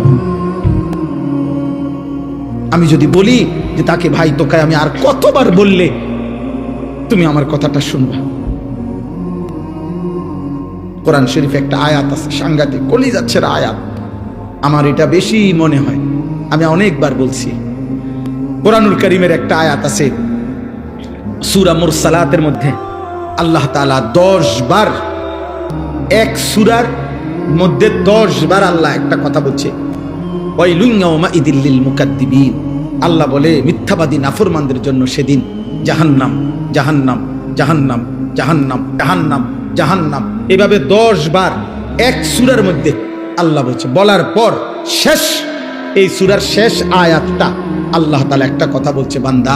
আমি যদি বলি যে তাকে ভাই তোকে আমি আর কতবার বললে তুমি আমার কথাটা শুনবা। কোরআন শরীফে একটা আয়াত আছে, সাংঘাতিক কলিজাচ্ছের আয়াত, আমার এটা বেশি মনে হয়, আমি অনেকবার বলছি। কোরআনুল কারীমের একটা আয়াত আছে সূরা মুরসালাতের মধ্যে, আল্লাহ তাআলা 10 বার, এক সূরার মধ্যে 10 বার আল্লাহ একটা কথা বলছে, ওয়াইলুন ইয়াউমাইযিল লিল মুকাদ্দিবিন। আল্লাহ বলে মিথ্যাবাদী নাফরমানদের জন্য সেদিন জাহান্নাম, জাহান্নাম, জাহান্নাম, জাহান্নাম, জাহান্নাম, জাহান্নাম, এভাবে 10 বার এক সূরার মধ্যে আল্লাহ বলছে। বলার পর শেষ, এই সূরার শেষ আয়াতটা আল্লাহ তাআলা একটা কথা বলছে, বান্দা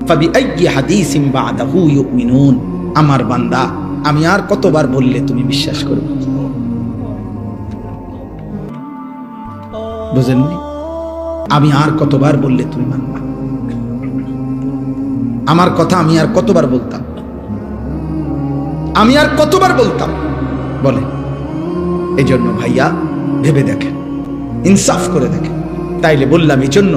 ফাবিআইয়ি হাদিসিন বাদাহু ইউমিনুন। আমার বান্দা, আমি আর কতবার বললে তুমি বিশ্বাস করবে? বুঝেননি? আমি আর কতবার বললে তুমি মানবা? আমার কথা আমি আর কতবার বলতাম? আমি আর কতবার বলতাম বলে? এই জন্য ভাইয়া ভেবে দেখেন, ইনসাফ করে দেখেন। তাইলে বললাম এই জন্য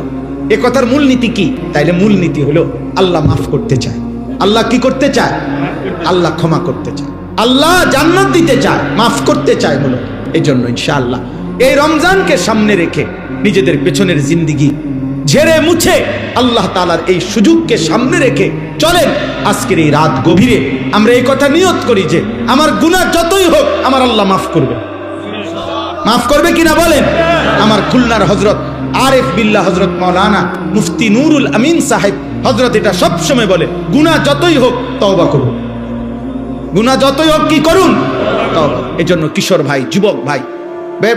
এ কথার মূলনীতি কি? তাইলে মূলনীতি হলো আল্লাহ মাফ করতে চায়। আল্লাহ কি করতে চায়? আল্লাহ ক্ষমা করতে চায়, আল্লাহ জান্নাত দিতে চায়, মাফ করতে চায় বলো। এই জন্য ইনশাআল্লাহ এই রমজানকে সামনে রেখে নিজেদের পেছনের জিন্দিগি ঝেড়ে মুছে আল্লাহ তাআলার এই সুযোগকে সামনে রেখে চলেন। আজকের এই রাত গভীরে আমরা এই কথা নিয়ত করি যে আমার গুনাহ যতই হোক আমার আল্লাহ মাফ করবে। মাফ করবে কিনা বলেন? আমার খুলনার হযরত আরিফ বিল্লাহ হযরত মাওলানা মুফতি নুরুল আমিন সাহেব হযরত এটা সব সময় বলে, গুনাহ যতই হোক তওবা করুন। গুনাহ যতই হোক কি করুন? তওবা। এজন্য কিশোর ভাই, যুবক ভাই,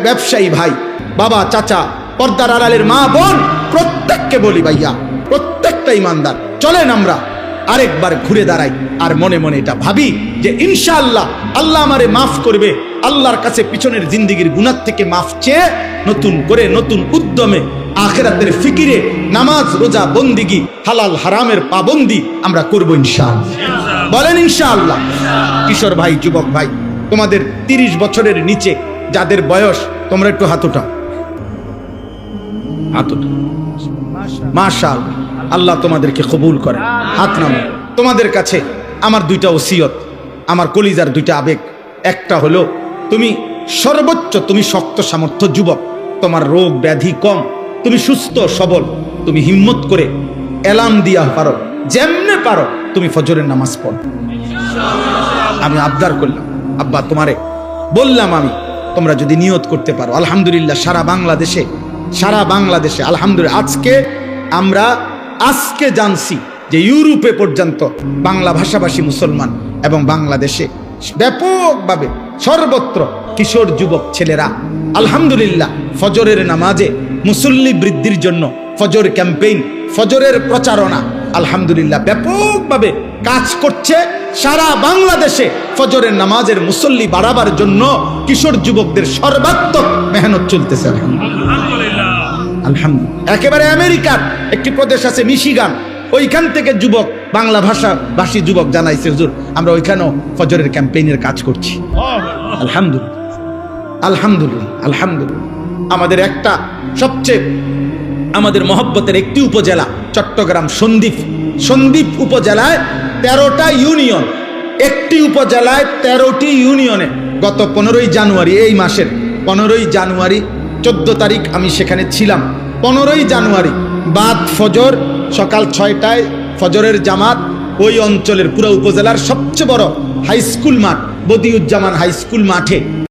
ব্যবসায়ী ভাই, বাবা, চাচা, পর্দার আড়ালের মা, বোন, প্রত্যেককে বলি ভাইয়া, প্রত্যেকটা ইমানদার, চলেন আমরা আরেকবার ঘুরে দাঁড়াই আর মনে মনে এটা ভাবি যে ইনশাআল্লাহ আল্লাহ আমারে মাফ করবে। আল্লাহর কাছে পিছনের জিন্দেগির গুনাহ থেকে মাফ চেয়ে নতুন করে নতুন উদ্যমে আখিরাতের ফিকিরে নামাজ, রোজা, বন্দিগি, হালাল হারামের পাবন্দি আমরা করব ইনশাআল্লাহ। বলেন ইনশাআল্লাহ। কিশোর ভাই, যুবক ভাই, তোমাদের 30 বছরের নিচে যাদের বয়স, তোমরা একটু হাত উঠাও, হাত উঠাও। মাশাআল্লাহ, আল্লাহ তোমাদেরকে কবুল করে। হাত নামো। তোমাদের কাছে আমার দুইটা ওসিয়ত, আমার কলিজার দুইটা আবেগ। একটা হলো তুমি সর্বোচ্চ, তুমি শক্ত সামর্থ্য যুবক, তোমার রোগ ব্যাধি কম, তুমি সুস্থ সবল, তুমি হিম্মত করে এলার্ম দিয়া পারো, যেমনে পারো তুমি ফজরের নামাজ পড়ো। আমি আবদার করলাম, আব্বা তোমারে বললাম, আমি তোমরা যদি নিয়ত করতে পারো, আলহামদুলিল্লাহ সারা বাংলাদেশে আলহামদুলিল্লাহ আজকে জানছি যে ইউরোপে পর্যন্ত বাংলা ভাষাভাষী মুসলমান এবং বাংলাদেশে ব্যাপকভাবে সর্বত্র কিশোর যুবক ছেলেরা আলহামদুলিল্লাহ ফজরের নামাজে মুসল্লি বৃদ্ধির জন্য ফজর ক্যাম্পেইন, ফজরের প্রচারণা আলহামদুলিল্লাহ ব্যাপকভাবে কাজ করছে। সারা বাংলাদেশে ফজরের নামাজের মুসল্লি বাড়াবার জন্য কিশোর যুবকদের সর্বাত্মক মেহনত চলতেছে আলহামদুলিল্লাহ। একেবারে আমেরিকার একটি প্রদেশ আছে মিশিগান, ওইখান থেকে যুবক, বাংলা ভাষী যুবক জানাইছে, হুজুর আমরা ওইখানেও ফজরের ক্যাম্পেইনের কাজ করছি। আলহামদুলিল্লাহ। আমাদের একটা সবচেয়ে আমাদের মহব্বতের একটি উপজেলা চট্টগ্রাম সন্দ্বীপ উপজেলায় 13টা ইউনিয়ন, একটি উপজেলায় 13টি ইউনিয়নে গত 15ই জানুয়ারি, এই মাসের 15ই জানুয়ারি 14 তারিখ আমি সেখানে ছিলাম। 15ই জানুয়ারি বাদ ফজর সকাল 6টায় ফজরের জামাত ওই অঞ্চলের পুরো উপজেলার সবচেয়ে বড় হাই স্কুল মাঠ বদিউজ্জামান হাই স্কুল মাঠে